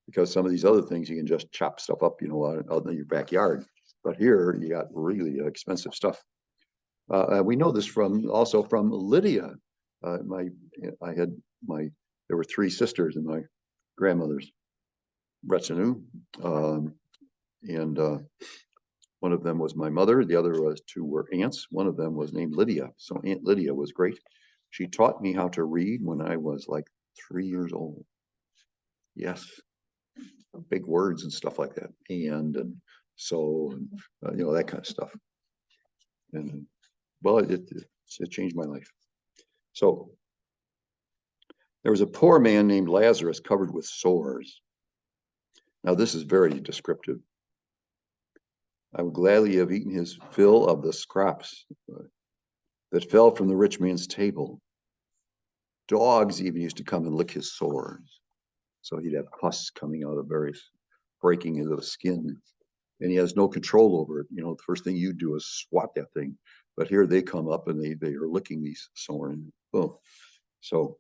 because some of these other things you can just chop stuff up, out in your backyard. But here you got really expensive stuff. We know this also from Lydia. There were 3 sisters in my grandmother's retinue, and one of them was my mother. The other 2 were aunts. One of them was named Lydia. So Aunt Lydia was great. She taught me how to read when I was like 3 years old. Yes, big words and stuff like that, and so that kind of stuff. And well, it changed my life. So there was a poor man named Lazarus covered with sores. Now this is very descriptive. I would gladly have eaten his fill of the scraps that fell from the rich man's table. Dogs even used to come and lick his sores. So he'd have pus coming out of various breaking into the skin, and he has no control over it. The first thing you do is swat that thing, but here they come up and they are licking these sores. Oh, so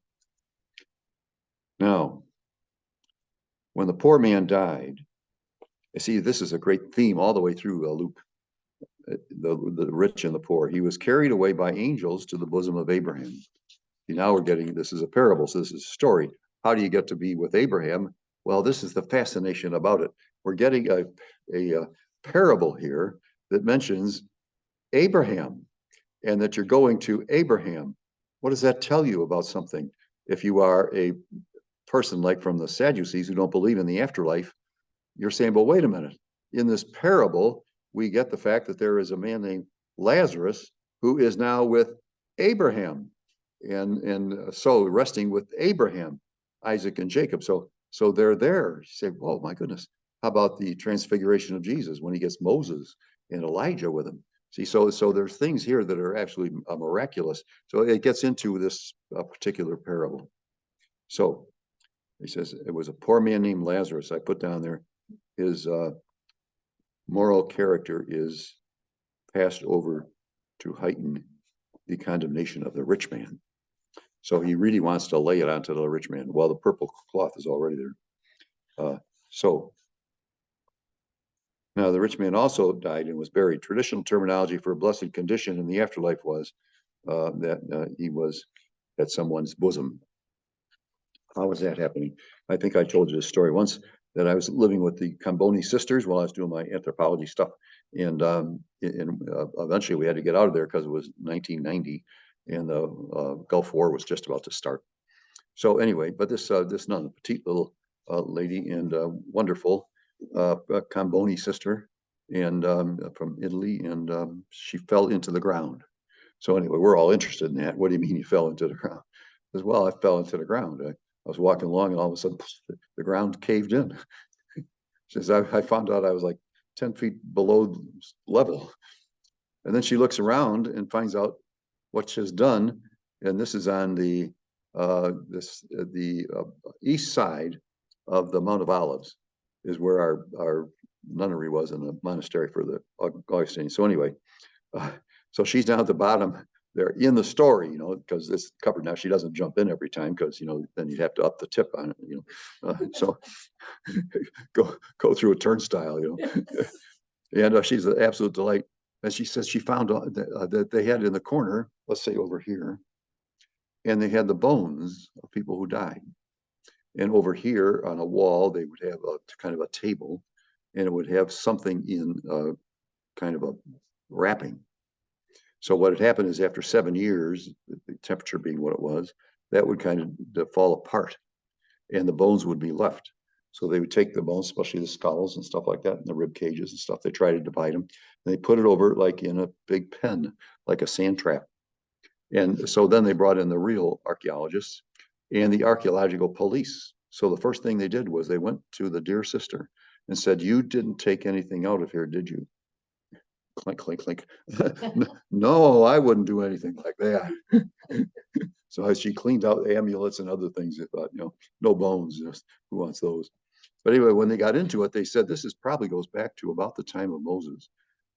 now when the poor man died, I see this is a great theme all the way through Luke. The rich and the poor. He was carried away by angels to the bosom of Abraham. Now we're getting, this is a parable, so this is a story. How do you get to be with Abraham? Well, this is the fascination about it. We're getting a parable here that mentions Abraham, and that you're going to Abraham. What does that tell you about something? If you are a person like from the Sadducees who don't believe in the afterlife, you're saying, well, wait a minute. In this parable, we get the fact that there is a man named Lazarus who is now with Abraham, and so resting with Abraham, Isaac, and Jacob. So they're there. You say, oh my goodness, how about the transfiguration of Jesus when he gets Moses and Elijah with him? See, so there's things here that are actually miraculous. So it gets into this particular parable. So he says, it was a poor man named Lazarus. I put down there, his moral character is passed over to heighten the condemnation of the rich man. So he really wants to lay it onto the rich man. Well, the purple cloth is already there. So now the rich man also died and was buried. Traditional terminology for a blessed condition in the afterlife was that he was at someone's bosom. How was that happening? I think I told you this story once, that I was living with the Camboni sisters while I was doing my anthropology stuff. And eventually we had to get out of there because it was 1990 and the Gulf War was just about to start. So anyway, but this nun, petite little lady and wonderful Camboni sister, and from Italy, and she fell into the ground. So anyway, we're all interested in that. What do you mean you fell into the ground? As well, I fell into the ground. I was walking along and all of a sudden the ground caved in. Since I found out I was like 10 feet below level. And then she looks around and finds out what she's done. And this is on the east side of the Mount of Olives, is where our nunnery was in the monastery for the Augustine. So anyway, so she's down at the bottom there in the story, because it's covered now. She doesn't jump in every time because, then you'd have to up the tip on it, so go through a turnstile, and she's an absolute delight. And she says she found that they had in the corner, let's say over here, and they had the bones of people who died. And over here on a wall, they would have a kind of a table, and it would have something in kind of a wrapping. So what had happened is after 7 years, the temperature being what it was, that would kind of fall apart. and the bones would be left. So they would take the bones, especially the skulls and stuff like that, and the rib cages and stuff. They try to divide them. And they put it over like in a big pen, like a sand trap. And so then they brought in the real archaeologists and the archaeological police. So the first thing they did was they went to the dear sister and said, "You didn't take anything out of here, did you?" Clink, clink, clink. No, I wouldn't do anything like that. So as she cleaned out amulets and other things, they thought, no bones, just who wants those? But anyway, when they got into it, they said this is probably goes back to about the time of Moses.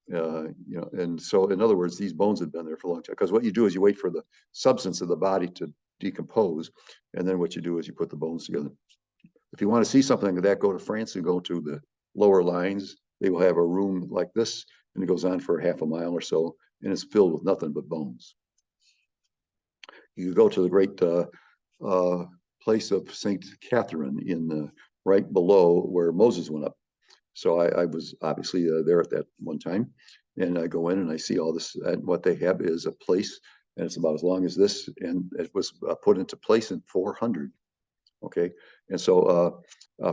And so in other words, these bones had been there for a long time. Because what you do is you wait for the substance of the body to decompose, and then what you do is you put the bones together. If you want to see something like that, go to France and go to the lower lines. They will have a room like this, and it goes on for half a mile or so, and it's filled with nothing but bones. You go to the great place of St. Catherine in right below where Moses went up. So I was obviously there at that one time, and I go in and I see all this. And what they have is a place, and it's about as long as this, and it was put into place in 400. Okay, and so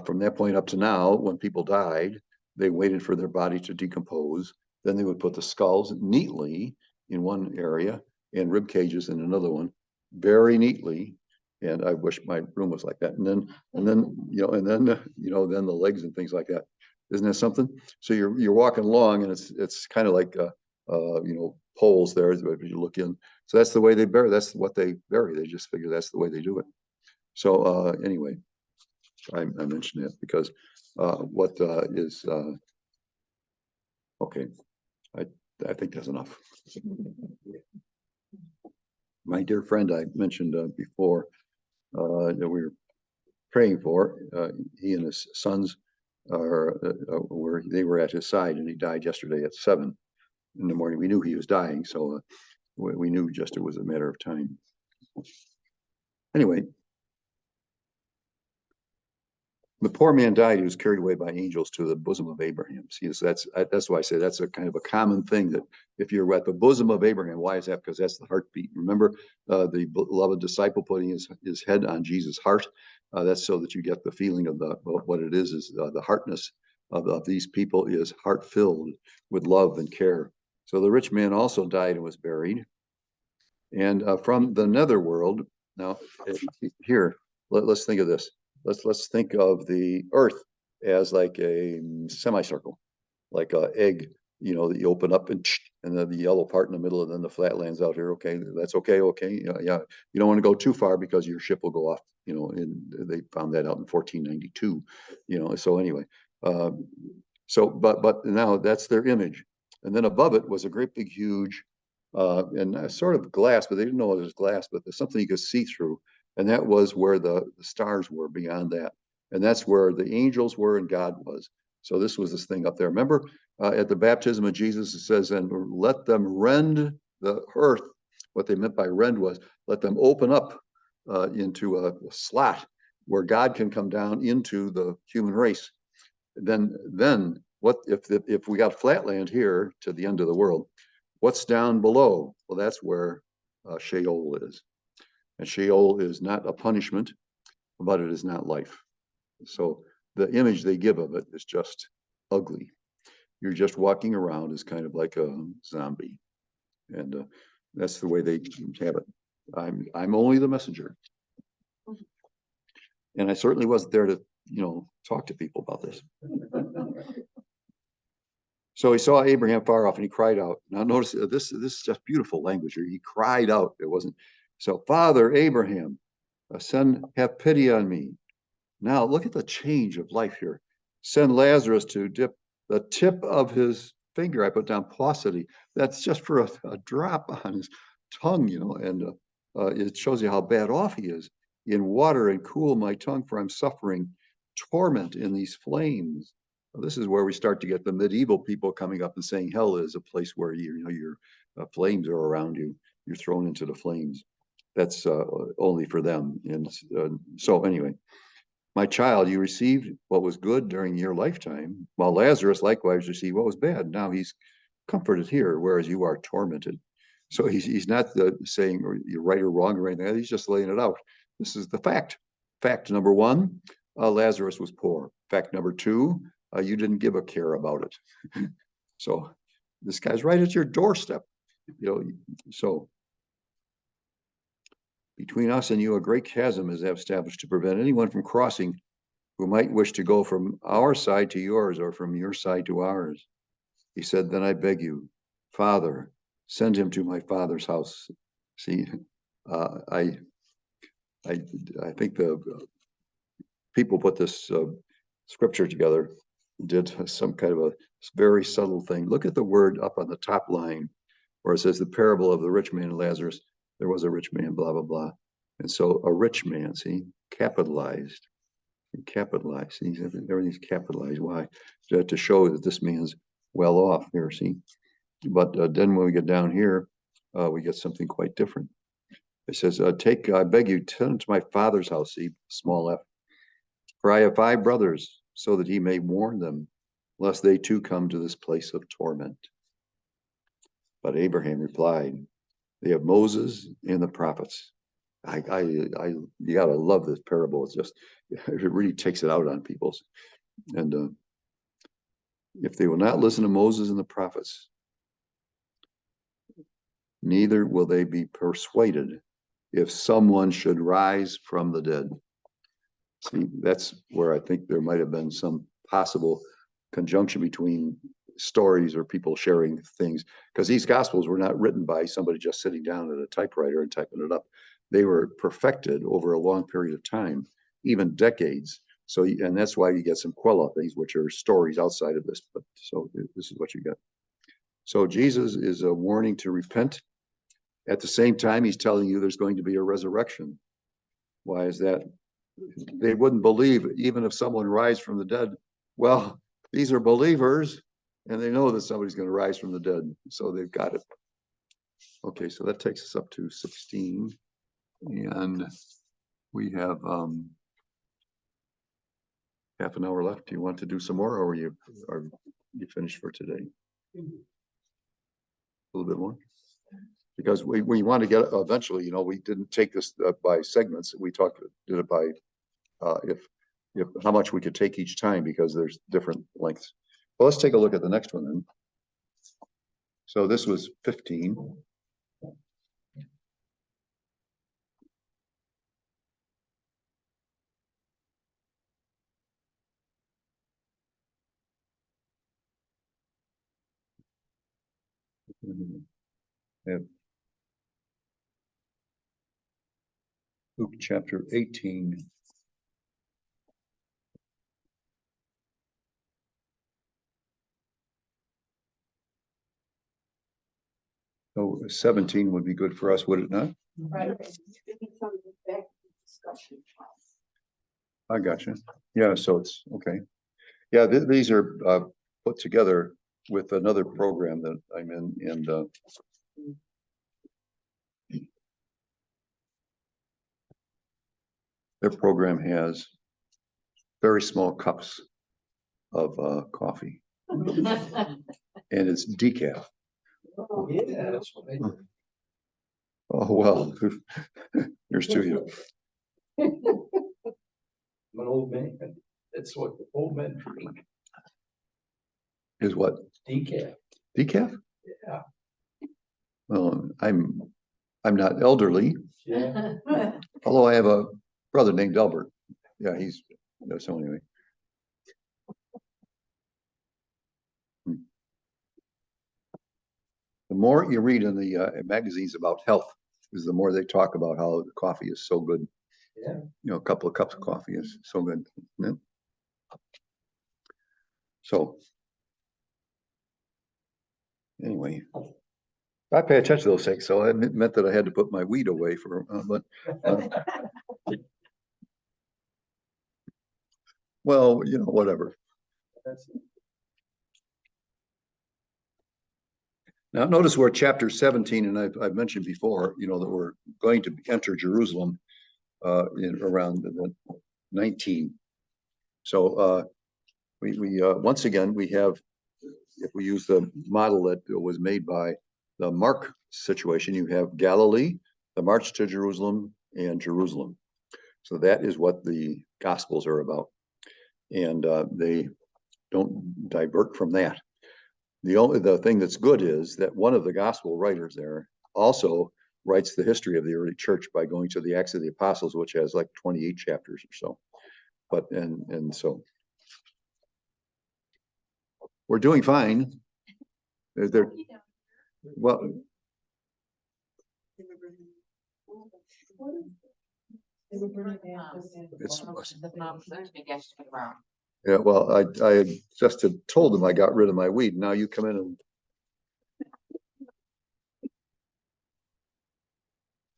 from that point up to now, when people died, they waited for their body to decompose. Then they would put the skulls neatly in one area and rib cages in another one, very neatly. And I wish my room was like that. And then then the legs and things like that. Isn't that something? So you're walking along, and it's kind of like poles there as you look in. So that's the way they bury. That's what they bury. They just figure that's the way they do it. So anyway, I mentioned it because what is okay. I think that's enough. My dear friend I mentioned before that we were praying for, he and his sons they were at his side, and he died yesterday at 7 in the morning. We knew he was dying, so we knew just it was a matter of time. Anyway, the poor man died. He was carried away by angels to the bosom of Abraham. See, that's why I say that's a kind of a common thing, that if you're at the bosom of Abraham, why is that? Because that's the heartbeat. Remember the beloved disciple putting his head on Jesus' heart. That's so that you get the feeling of what it is the heartness of these people is heart filled with love and care. So the rich man also died and was buried. And from the netherworld, now here, let's think of this. Let's think of the earth as like a semicircle, like an egg, that you open up and then the yellow part in the middle, and then the flatlands out here. Okay, that's okay. Okay, yeah. You don't want to go too far because your ship will go off. And they found that out in 1492. So anyway, but now that's their image, and then above it was a great big huge, and sort of glass, but they didn't know it was glass, but there's something you could see through. And that was where the stars were beyond that. And that's where the angels were and God was. So this was this thing up there. Remember at the baptism of Jesus, it says, and let them rend the earth. What they meant by rend was let them open up into a slot where God can come down into the human race. Then what if we got flatland here to the end of the world? What's down below? Well, that's where Sheol is. And Sheol is not a punishment, but it is not life. So the image they give of it is just ugly. You're just walking around as kind of like a zombie. And that's the way they have it. I'm only the messenger. And I certainly wasn't there to, talk to people about this. So he saw Abraham far off and he cried out. Now notice this is just beautiful language here. He cried out. It wasn't. So, Father Abraham, have pity on me. Now look at the change of life here. Send Lazarus to dip the tip of his finger. I put down paucity. That's just for a drop on his tongue, and it shows you how bad off he is. In water and cool my tongue, for I'm suffering torment in these flames. This is where we start to get the medieval people coming up and saying hell is a place where your flames are around you. You're thrown into the flames. That's only for them. And so anyway, my child, you received what was good during your lifetime, while Lazarus likewise received what was bad. Now he's comforted here, whereas you are tormented. So he's not saying you're right or wrong or anything. He's just laying it out. This is the fact. fact number one, Lazarus was poor. Fact number two, you didn't give a care about it. So this guy's right at your doorstep, you know, so between us and you, a great chasm is established to prevent anyone from crossing who might wish to go from our side to yours or from your side to ours. He said, then I beg you, Father, send him to my father's house. See, I think the people put this scripture together, did some kind of a very subtle thing. Look at the word up on the top line where it says the parable of the rich man and Lazarus. There was a rich man, blah, blah, blah. And so a rich man, see, capitalized, see, everything's capitalized. Why? To show that this man's well off here, see. But then when we get down here, we get something quite different. It says, I beg you, turn to my father's house, see, small f. For I have 5 brothers, so that he may warn them, lest they too come to this place of torment. But Abraham replied, they have Moses and the prophets. You gotta love this parable. It's just, it really takes it out on people. And if they will not listen to Moses and the prophets, neither will they be persuaded if someone should rise from the dead. See, that's where I think there might have been some possible conjunction between stories or people sharing things, because these gospels were not written by somebody just sitting down at a typewriter and typing it up. They were perfected over a long period of time, even decades. So, and that's why you get some Quella things, which are stories outside of this. But so this is what you get. So Jesus is a warning to repent. At the same time, he's telling you there's going to be a resurrection. Why is that? They wouldn't believe even if someone rise from the dead. Well, these are believers and they know that somebody's going to rise from the dead. So they've got it. Okay, so that takes us up to 16. And we have half an hour left. Do you want to do some more, or are you finished for today? A little bit more? Because we want to get eventually, you know, we didn't take this by segments. We did it by if how much we could take each time, because there's different lengths. Well, let's take a look at the next one then. So this was 15. Yeah. Luke chapter 18. So 17 would be good for us, would it not? Right. I got you. Yeah, so it's okay. Yeah, these are put together with another program that I'm in, and their program has very small cups of coffee, and it's decaf. Oh, yeah, that's what they do. Oh, well, here's to you. I'm an old man. That's what the old men drink. Is what? Decaf. Decaf? Yeah. Well, I'm not elderly, Yeah. although I have a brother named Albert. Yeah, so anyway. The more you read in the magazines about health, is the more they talk about how the coffee is so good. Yeah. You know, a couple of cups of coffee is so good. Yeah. So anyway, I pay attention to those things. So it meant that I had to put my weed away for, well, you know, whatever. Now notice we're chapter 17, and I've mentioned before, you know, that we're going to enter Jerusalem in around the 19. So we once again, we have, if we use the model that was made by the Mark situation, you have Galilee, the march to Jerusalem, and Jerusalem. So that is what the Gospels are about. And they don't divert from that. The thing that's good is that one of the gospel writers there also writes the history of the early church by going to the Acts of the Apostles, which has like 28 chapters or so. But and so we're doing fine. There, well, it's yeah. Well, I just had told them I got rid of my weed. Now you come in and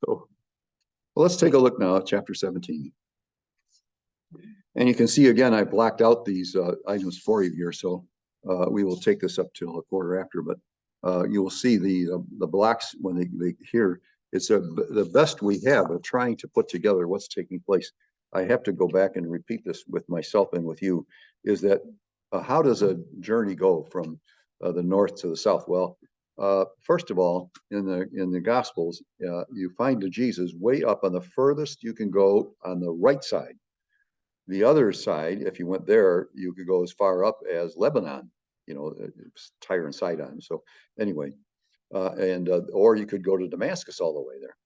so. Well, let's take a look now at chapter 17. And you can see again, I blacked out these items for you here, so we will take this up till a quarter after. But you will see the blocks when they here. It's the best we have of trying to put together what's taking place. I have to go back and repeat this with myself and with you. Is that how does a journey go from the north to the south? Well, first of all, in the Gospels, you find the Jesus way up on the furthest you can go on the right side. The other side, if you went there, you could go as far up as Lebanon, Tyre and Sidon. So anyway, or you could go to Damascus all the way there.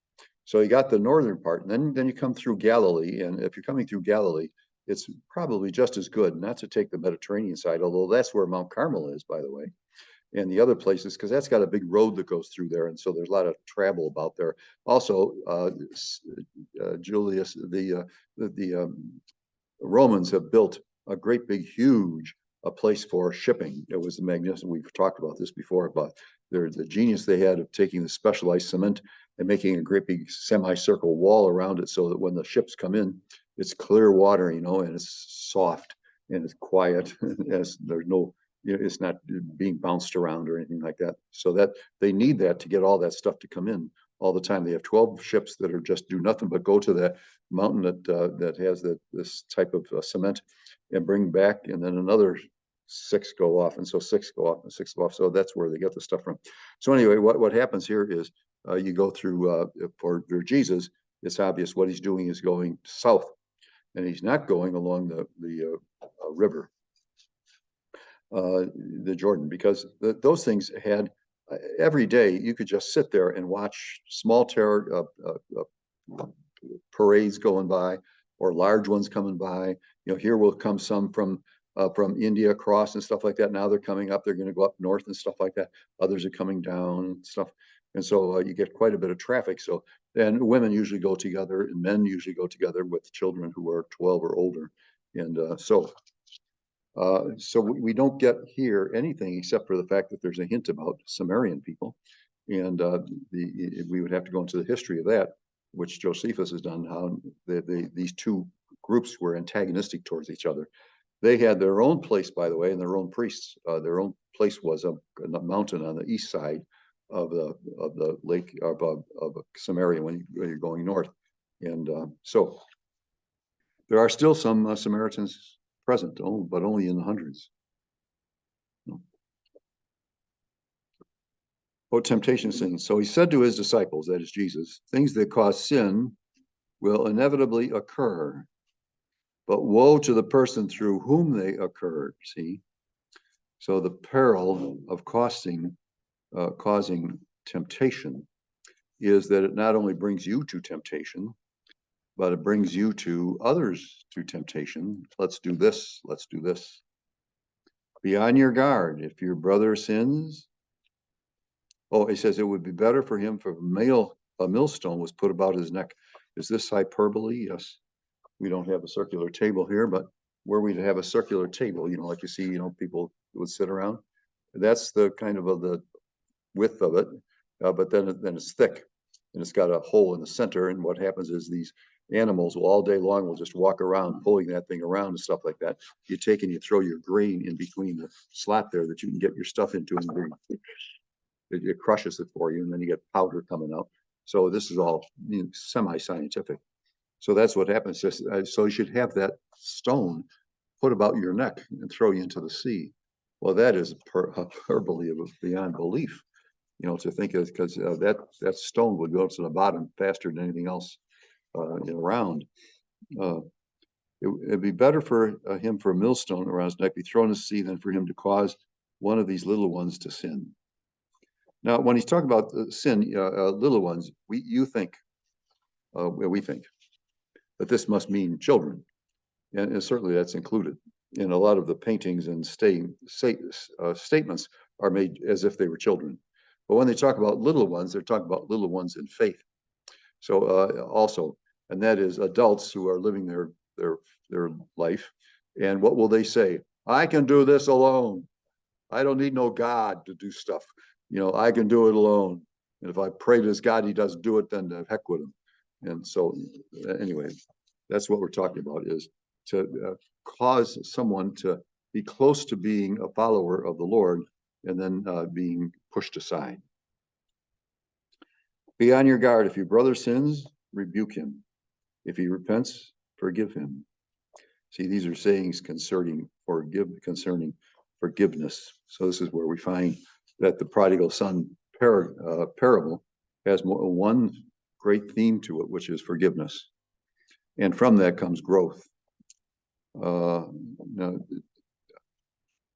So you got the northern part, and then you come through Galilee. And if you're coming through Galilee, it's probably just as good not to take the Mediterranean side, although that's where Mount Carmel is, by the way, and the other places, because that's got a big road that goes through there, and so there's a lot of travel about there. Also, Julius, the Romans have built a great big huge place for shipping. It was magnificent. We've talked about this before, about the genius they had of taking the specialized cement and making a great big semicircle wall around it, so that when the ships come in, it's clear water, and it's soft and it's quiet. There's no, it's not being bounced around or anything like that. So that they need that to get all that stuff to come in all the time. They have 12 ships that are just do nothing but go to that mountain that has this type of cement and bring back, and then another 6 go off, and so 6 go off and 6 go off. So that's where they get the stuff from. So anyway, what happens here is you go through for Jesus. It's obvious what he's doing is going south, and he's not going along the river, the Jordan, because those things had every day you could just sit there and watch small parades going by or large ones coming by. Here will come some from India across and stuff like that. Now they're coming up. They're going to go up north and stuff like that. Others are coming down and stuff. And so you get quite a bit of traffic. So then women usually go together and men usually go together with children who are 12 or older. And so we don't get here anything except for the fact that there's a hint about Sumerian people. And we would have to go into the history of that, which Josephus has done, how these two groups were antagonistic towards each other. They had their own place, by the way, and their own priests. Their own place was a mountain on the east side of the lake of Samaria when you're going north. And so there are still some Samaritans present, but only in the hundreds. Oh, temptation sins. So he said to his disciples, that is Jesus, things that cause sin will inevitably occur, but woe to the person through whom they occur. See, so the peril of causing temptation is that it not only brings you to temptation, but it brings you to others to temptation. Let's do this. Let's do this. Be on your guard. If your brother sins, he says it would be better for him if a millstone was put about his neck. Is this hyperbole? Yes. We don't have a circular table here, but where we'd have a circular table, like you see, people would sit around. That's the kind of the width of it, but then it's thick, and it's got a hole in the center. And what happens is these animals will all day long will just walk around pulling that thing around and stuff like that. You take and you throw your grain in between the slot there that you can get your stuff into, and it crushes it for you, and then you get powder coming out. So this is all semi-scientific. So that's what happens. So you should have that stone put about your neck and throw you into the sea. Well, that is hyperbole beyond belief, to think of, because that stone would go to the bottom faster than anything else around. It'd be better for him for a millstone around his neck be thrown in the sea than for him to cause one of these little ones to sin. Now, when he's talking about sin, little ones, we think that this must mean children, and certainly that's included. And a lot of the paintings and statements are made as if they were children. But when they talk about little ones, they're talking about little ones in faith. So also, and that is adults who are living their life. And what will they say? I can do this alone. I don't need no God to do stuff. I can do it alone. And if I pray to this God, he doesn't do it, then the heck with him. And so anyway, that's what we're talking about, is to cause someone to be close to being a follower of the Lord and then being pushed aside. Be on your guard. If your brother sins, rebuke him. If he repents, forgive him. See, these are sayings concerning forgiveness. So this is where we find that the prodigal son parable has one great theme to it, which is forgiveness. And from that comes growth. Now,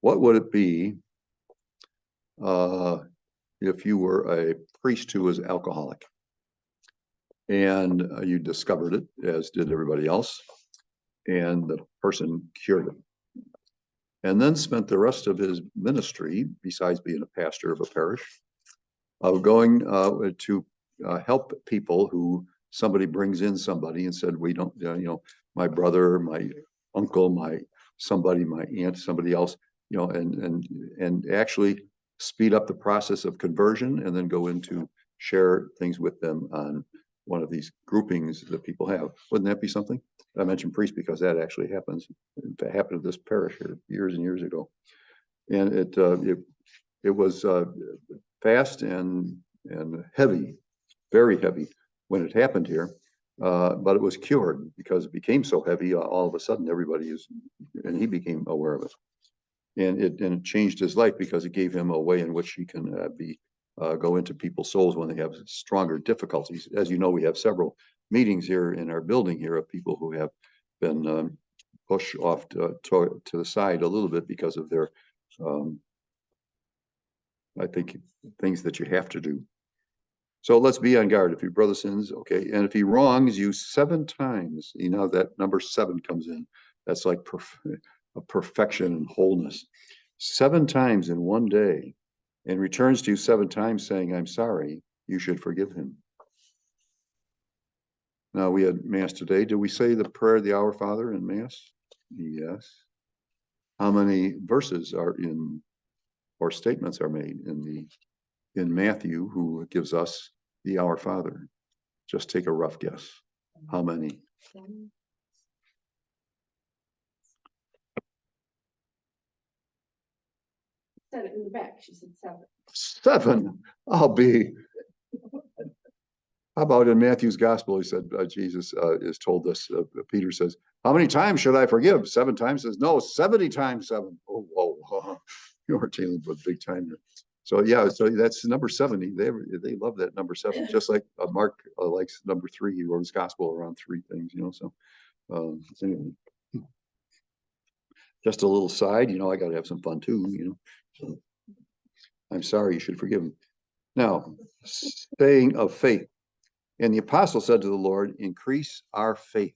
what would it be if you were a priest who was alcoholic and you discovered it, as did everybody else, and the person cured it, and then spent the rest of his ministry, besides being a pastor of a parish, of going to help people who somebody brings in somebody and said, we don't, my brother, my uncle, my aunt, somebody else, and actually speed up the process of conversion and then go into share things with them on one of these groupings that people have. Wouldn't that be something? I mentioned priest because that actually happens. It happened to this parish here years and years ago. And it was fast and heavy, very heavy when it happened here. But it was cured because it became so heavy, all of a sudden and he became aware of it. And it changed his life because it gave him a way in which he can go into people's souls when they have stronger difficulties. As you know, we have several meetings here in our building here of people who have been pushed off to the side a little bit because of their, I think, things that you have to do. So let's be on guard. If your brother sins, okay, and if he wrongs you 7 times, that number 7 comes in. That's like a perfection and wholeness. 7 times in one day, and returns to you 7 times saying, I'm sorry, you should forgive him. Now, we had Mass today. Did we say the prayer of the Our Father in Mass? Yes. How many verses are in, or statements are made in Matthew, who gives us the Our Father? Just take a rough guess. How many? Said it in the back. She said 7. 7. I'll be. How about in Matthew's gospel? He said, Jesus is told this. Peter says, how many times should I forgive? 7 times. Says, no, 70 times 7. Oh, whoa. You are dealing with big time here. So yeah, so that's number 70. They love that number 7, just like Mark likes number 3. He wrote his gospel around 3 things, so anyway. Just a little side, I got to have some fun too, so I'm sorry, you should forgive him. Now, saying of faith. And the apostle said to the Lord, increase our faith.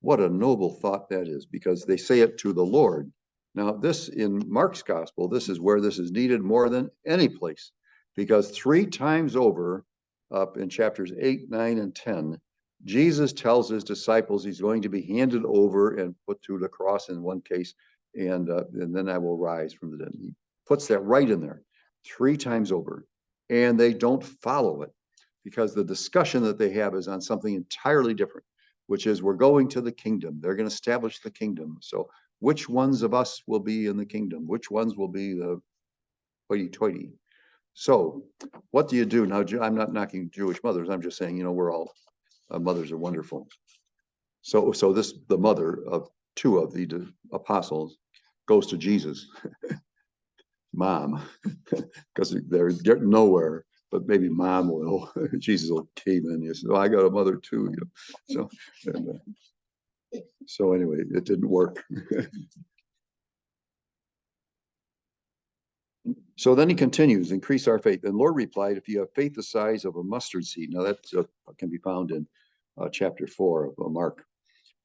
What a noble thought that is, because they say it to the Lord. Now, this in Mark's gospel, this is where this is needed more than any place, because 3 times over, up in chapters 8, 9, and 10, Jesus tells his disciples he's going to be handed over and put to the cross in one case, and then I will rise from the dead. He puts that right in there 3 times over, and they don't follow it because the discussion that they have is on something entirely different, which is we're going to the kingdom. They're going to establish the kingdom. So which ones of us will be in the kingdom? Which ones will be the hoity-toity? So what do you do? Now, I'm not knocking Jewish mothers. I'm just saying, we're all, mothers are wonderful. So the mother of 2 of the apostles goes to Jesus, Mom, because they're getting nowhere. But maybe Mom will, Jesus will cave in. He says, I got a mother too. So, So anyway, it didn't work. So then he continues, increase our faith. And Lord replied, if you have faith the size of a mustard seed. Now that can be found in chapter 4 of Mark.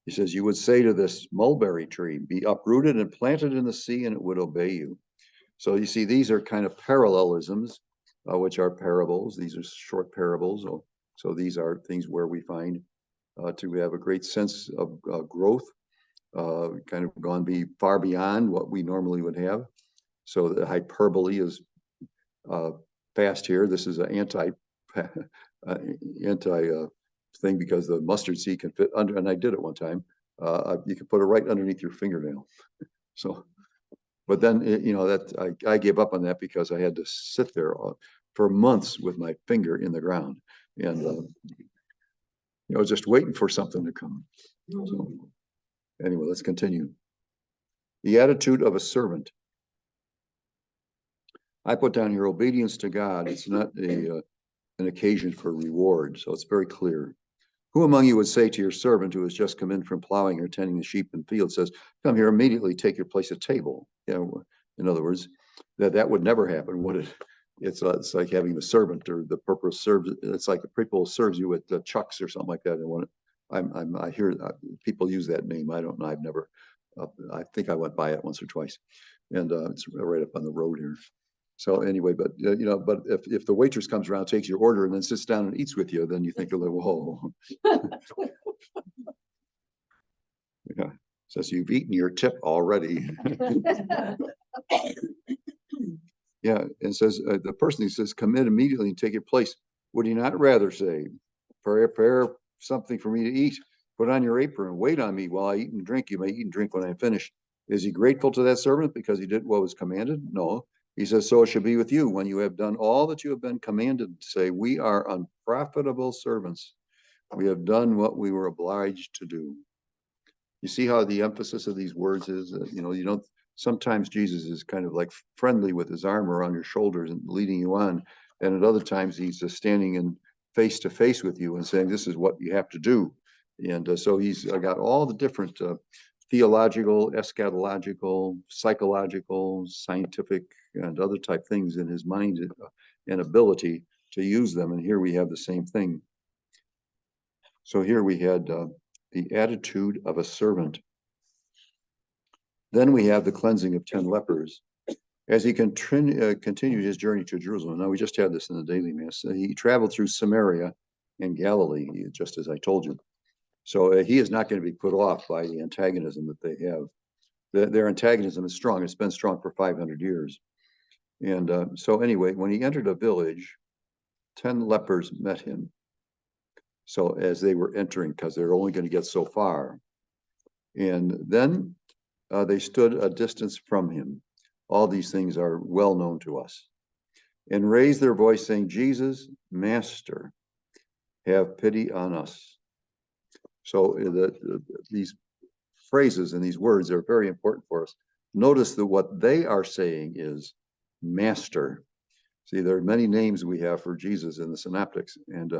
He says, you would say to this mulberry tree, be uprooted and planted in the sea, and it would obey you. So you see, these are kind of parallelisms, which are parables. These are short parables. So these are things where we find to have a great sense of growth, kind of gone far beyond what we normally would have. So the hyperbole is fast here. This is an anti thing because the mustard seed can fit under, and I did it one time. You can put it right underneath your fingernail. So, but then that I gave up on that because I had to sit there for months with my finger in the ground, and just waiting for something to come. So, anyway, let's continue. The attitude of a servant. I put down here obedience to God. It's not an occasion for reward. So it's very clear. Who among you would say to your servant who has just come in from plowing or tending the sheep in the field, says, come here immediately, take your place at table. In other words, that would never happen, would it? It's like having the servant or the purpose serves. It's like the people serves you at the Chucks or something like that. And I hear people use that name. I don't know. I've never. I think I went by it once or twice, and it's right up on the road here. So anyway, but but if the waitress comes around, takes your order, and then sits down and eats with you, then you think a little, whoa. Yeah, says you've eaten your tip already. Yeah, and says the person who says, come in immediately and take your place. Would he not rather say, prepare something for me to eat, put on your apron, wait on me while I eat and drink. You may eat and drink when I finish. Is he grateful to that servant because he did what was commanded? No. He says, so it should be with you when you have done all that you have been commanded to say, we are unprofitable servants. We have done what we were obliged to do. You see how the emphasis of these words is, you don't, sometimes Jesus is kind of like friendly with his arm around your shoulders and leading you on. And at other times he's just standing in face to face with you and saying, this is what you have to do. And so he's got all the different theological, eschatological, psychological, scientific, and other type things in his mind and ability to use them. And here we have the same thing. So here we had the attitude of a servant. Then we have the cleansing of 10 lepers. As he continued his journey to Jerusalem, now we just had this in the daily mass, he traveled through Samaria and Galilee, just as I told you. So he is not going to be put off by the antagonism that they have. Their antagonism is strong. It's been strong for 500 years. And so anyway, when he entered a village, 10 lepers met him. So as they were entering, because they're only going to get so far. And then they stood a distance from him. All these things are well known to us. And raised their voice saying, Jesus, Master, have pity on us. So these phrases and these words are very important for us. Notice that what they are saying is Master. See, there are many names we have for Jesus in the synoptics, and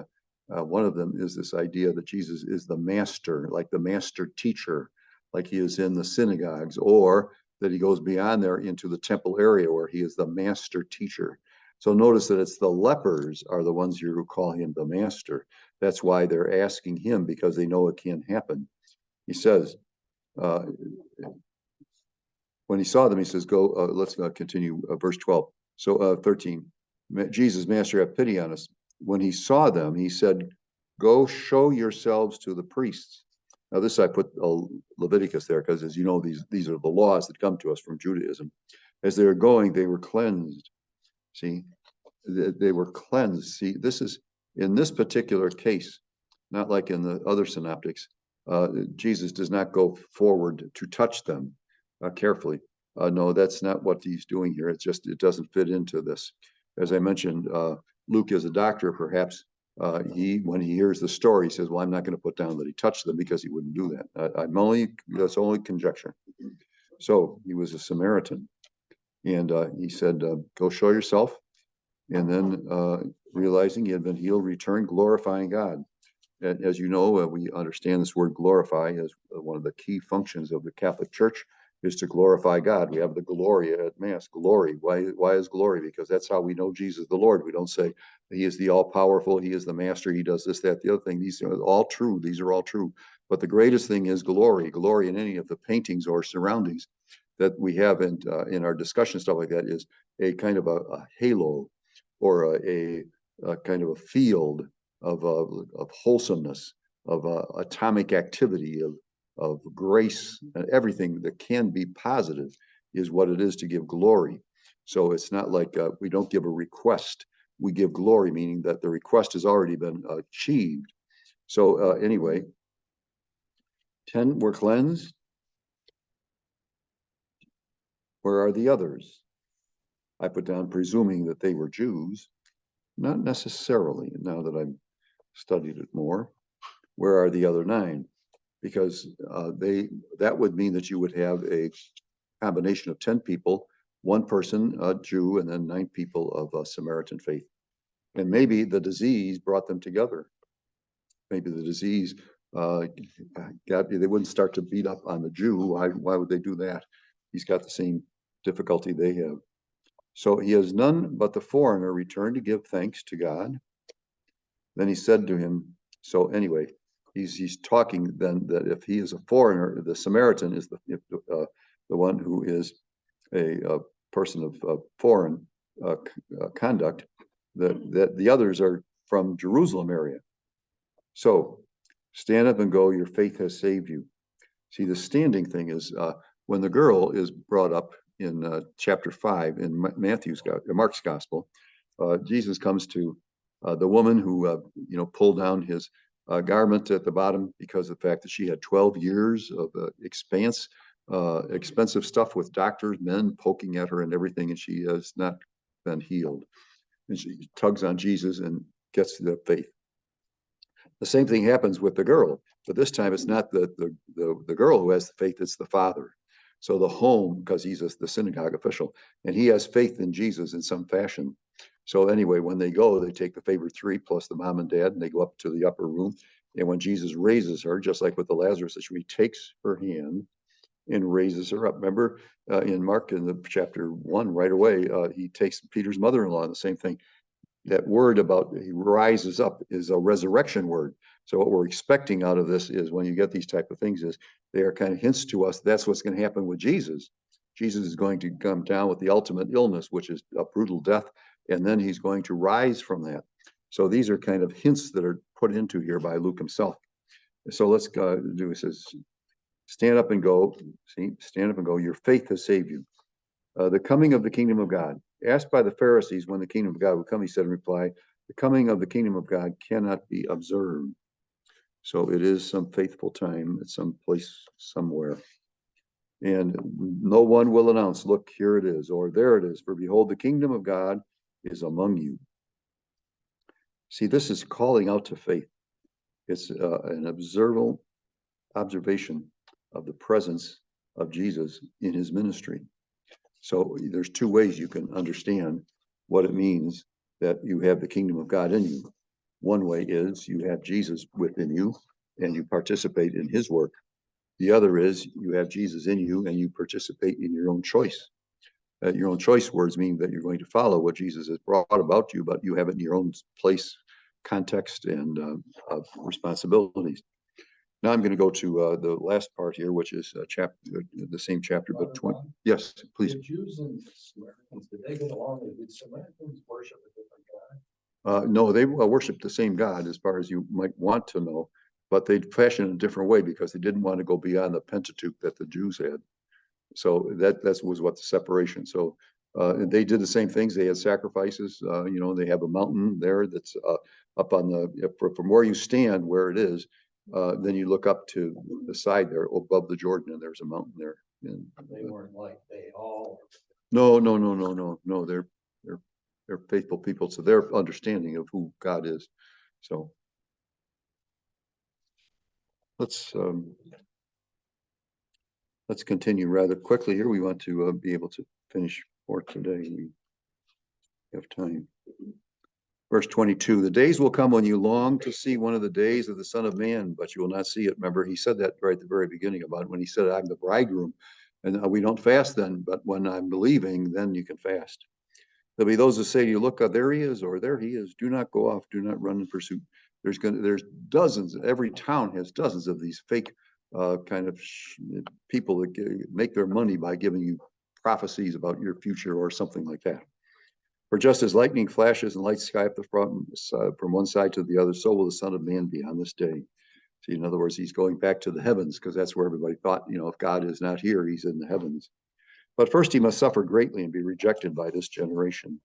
one of them is this idea that Jesus is the master, like the master teacher, like he is in the synagogues, or that he goes beyond there into the temple area where he is the master teacher. So notice that it's the lepers are the ones who call him the master. That's why they're asking him, because they know it can happen. He says, when he saw them, he says, go, let's continue verse 12. So 13, Jesus, Master, have pity on us. When he saw them, he said, go show yourselves to the priests. Now this, I put Leviticus there because, as you know, these are the laws that come to us from Judaism. As they were going, they were cleansed. See, they were cleansed. See, this is, in this particular case, not like in the other synoptics, Jesus does not go forward to touch them carefully. No, that's not what he's doing here. It's just, it doesn't fit into this. As I mentioned, Luke is a doctor, perhaps. When he hears the story, he says, well, I'm not going to put down that he touched them because he wouldn't do that. That's only conjecture. So he was a Samaritan. And he said, go show yourself. And then realizing he had been healed, returned, glorifying God. And as you know, we understand this word glorify as one of the key functions of the Catholic Church is to glorify God. We have the Gloria at Mass, glory. Why is glory? Because that's how we know Jesus the Lord. We don't say he is the all-powerful, he is the master, he does this, that, the other thing. These are all true. These are all true. But the greatest thing is glory. Glory in any of the paintings or surroundings that we have in our discussion, stuff like that, is a kind of a halo or a kind of a field of wholesomeness, of atomic activity, of grace, and everything that can be positive is what it is to give glory. So it's not like we don't give a request. We give glory, meaning that the request has already been achieved. So anyway, 10 were cleansed. Where are the others? I put down presuming that they were Jews. Not necessarily, now that I've studied it more. Where are the other 9? Because that would mean that you would have a combination of 10 people, 1 person, a Jew, and then 9 people of Samaritan faith. And maybe the disease brought them together. Maybe the disease they wouldn't start to beat up on the Jew. Why would they do that? He's got the same difficulty they have. So he has none but the foreigner returned to give thanks to God. Then he said to him, so anyway, he's talking then that if he is a foreigner, the Samaritan is the one who is a person of foreign conduct, that the others are from Jerusalem area. So stand up and go, your faith has saved you. See, the standing thing is when the girl is brought up in chapter 5 in Mark's gospel, Jesus comes to the woman who pulled down his garment at the bottom because of the fact that she had 12 years of expensive stuff with doctors, men poking at her and everything, and she has not been healed. And she tugs on Jesus and gets to the faith. The same thing happens with the girl, but this time it's not the girl who has the faith, it's the father. So the home, because he's the synagogue official, and he has faith in Jesus in some fashion. So anyway, when they go, they take the favored 3 plus the mom and dad, and they go up to the upper room. And when Jesus raises her, just like with the Lazarus issue, he takes her hand and raises her up. Remember in Mark in the chapter 1, right away, he takes Peter's mother-in-law, and the same thing. That word about he rises up is a resurrection word. So what we're expecting out of this is when you get these type of things is they are kind of hints to us that's what's going to happen with Jesus. Jesus is going to come down with the ultimate illness, which is a brutal death, and then he's going to rise from that. So these are kind of hints that are put into here by Luke himself. So let's do, it says, stand up and go. See, stand up and go. Your faith has saved you. The coming of the kingdom of God. Asked by the Pharisees when the kingdom of God would come, he said in reply, the coming of the kingdom of God cannot be observed. So it is some faithful time at some place somewhere. And no one will announce, look, here it is, or there it is, for behold, the kingdom of God is among you. See, this is calling out to faith. It's an observation of the presence of Jesus in his ministry. So there's 2 ways you can understand what it means that you have the kingdom of God in you. One way is you have Jesus within you and you participate in his work. The other is you have Jesus in you and you participate in your own choice. Your own choice words mean that you're going to follow what Jesus has brought about you, but you have it in your own place, context, and responsibilities. Now I'm going to go to the last part here, which is the same chapter, but 20. Yes, please. The Jews and Samaritans, did they get along? Did Samaritans worship a different God? No, they worship the same God as far as you might want to know, but they fashioned a different way because they didn't want to go beyond the Pentateuch that the Jews had. So that was what the separation. So they did the same things. They had sacrifices. They have a mountain there that's up on from where you stand, where it is. Then you look up to the side there above the Jordan, and there's a mountain there. And they weren't like they all. No. They're faithful people to their understanding of who God is. So let's continue rather quickly here. We want to be able to finish for today. We have time. Verse 22, the days will come when you long to see one of the days of the Son of Man, but you will not see it. Remember, he said that right at the very beginning about it, when he said, I'm the bridegroom. And we don't fast then, but when I'm believing, then you can fast. There'll be those that say to you, look, there he is, or there he is. Do not go off. Do not run in pursuit. There's dozens. Every town has dozens of these fake kind of people that make their money by giving you prophecies about your future or something like that. For just as lightning flashes and lights sky up the front from one side to the other, so will the Son of Man be on this day. See, in other words, he's going back to the heavens, because that's where everybody thought, if God is not here, he's in the heavens. But first he must suffer greatly and be rejected by this generation.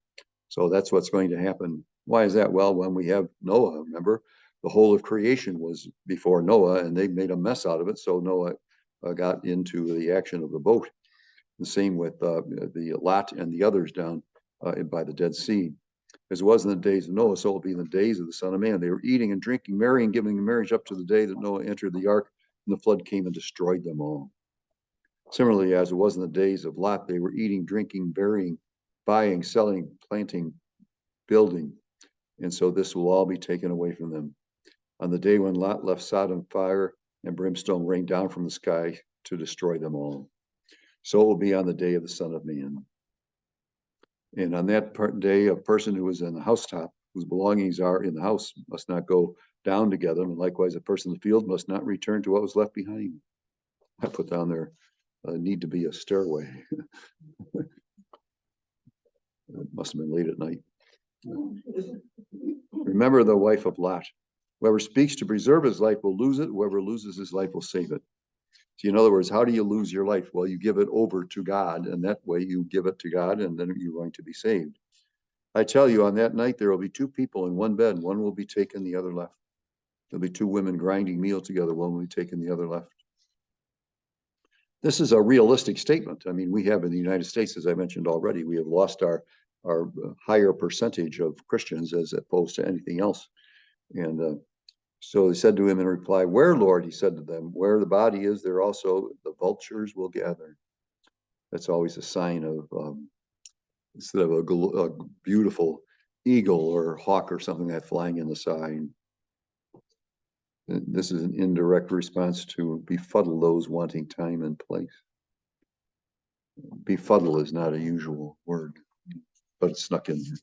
So that's what's going to happen. Why is that? Well, when we have Noah, remember, the whole of creation was before Noah, and they made a mess out of it. So Noah got into the action of the boat. The same with the Lot and the others down by the Dead Sea. As it was in the days of Noah, so it will be in the days of the Son of Man. They were eating and drinking, marrying, giving in marriage up to the day that Noah entered the ark, and the flood came and destroyed them all. Similarly, as it was in the days of Lot, they were eating, drinking, burying, buying, selling, planting, building. And so this will all be taken away from them. On the day when Lot left Sodom, fire and brimstone rained down from the sky to destroy them all. So it will be on the day of the Son of Man. And on that day, a person who is in the housetop, whose belongings are in the house, must not go down together. And likewise, a person in the field must not return to what was left behind. I put down there, need to be a stairway. It must have been late at night. Remember the wife of Lot. Whoever speaks to preserve his life will lose it. Whoever loses his life will save it. See, in other words, how do you lose your life? Well, you give it over to God, and that way you give it to God, and then you're going to be saved. I tell you, on that night, there will be two people in one bed. One will be taken, the other left. There'll be two women grinding meal together. One will be taken, the other left. This is a realistic statement. I mean, we have in the United States, as I mentioned already, we have lost our higher percentage of Christians as opposed to anything else. And so they said to him in reply, where, Lord? He said to them, where the body is, there also the vultures will gather. That's always a sign of, instead of a beautiful eagle or hawk or something that flying in the sky. This is an indirect response to befuddle those wanting time and place. Befuddle is not a usual word, but it's snuck in here.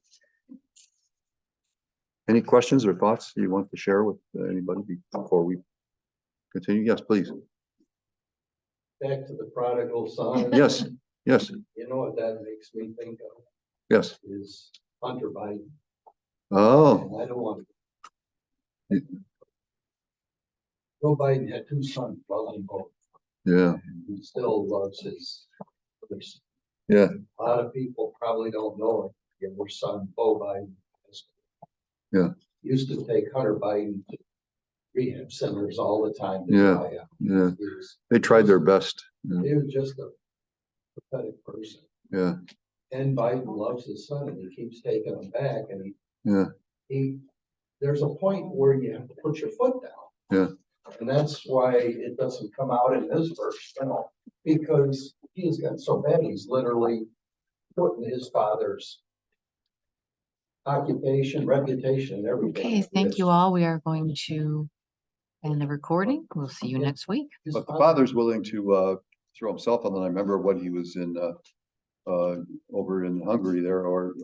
Any questions or thoughts you want to share with anybody before we continue? Yes, please. Back to the prodigal son. Yes, yes, You know what that makes me think of yes. is Hunter Biden. Oh, And I don't want to. Joe Biden had two sons, loved them both. yeah, He still loves his brothers. yeah, A lot of people probably don't know it. Your son, Beau Biden. Yeah. Used to take Hunter Biden to rehab centers all the time. Yeah. yeah. They tried their best. Yeah. He was just a pathetic person. Yeah. And Biden loves his son and he keeps taking him back and Yeah. There's a point where you have to put your foot down. Yeah. And that's why it doesn't come out in this verse, because he's got so bad, he's literally putting his father's occupation, reputation, and everything. Okay, thank you all. We are going to end the recording. We'll see you next week. But the father's willing to throw himself on. And I remember when he was in over in Hungary there, or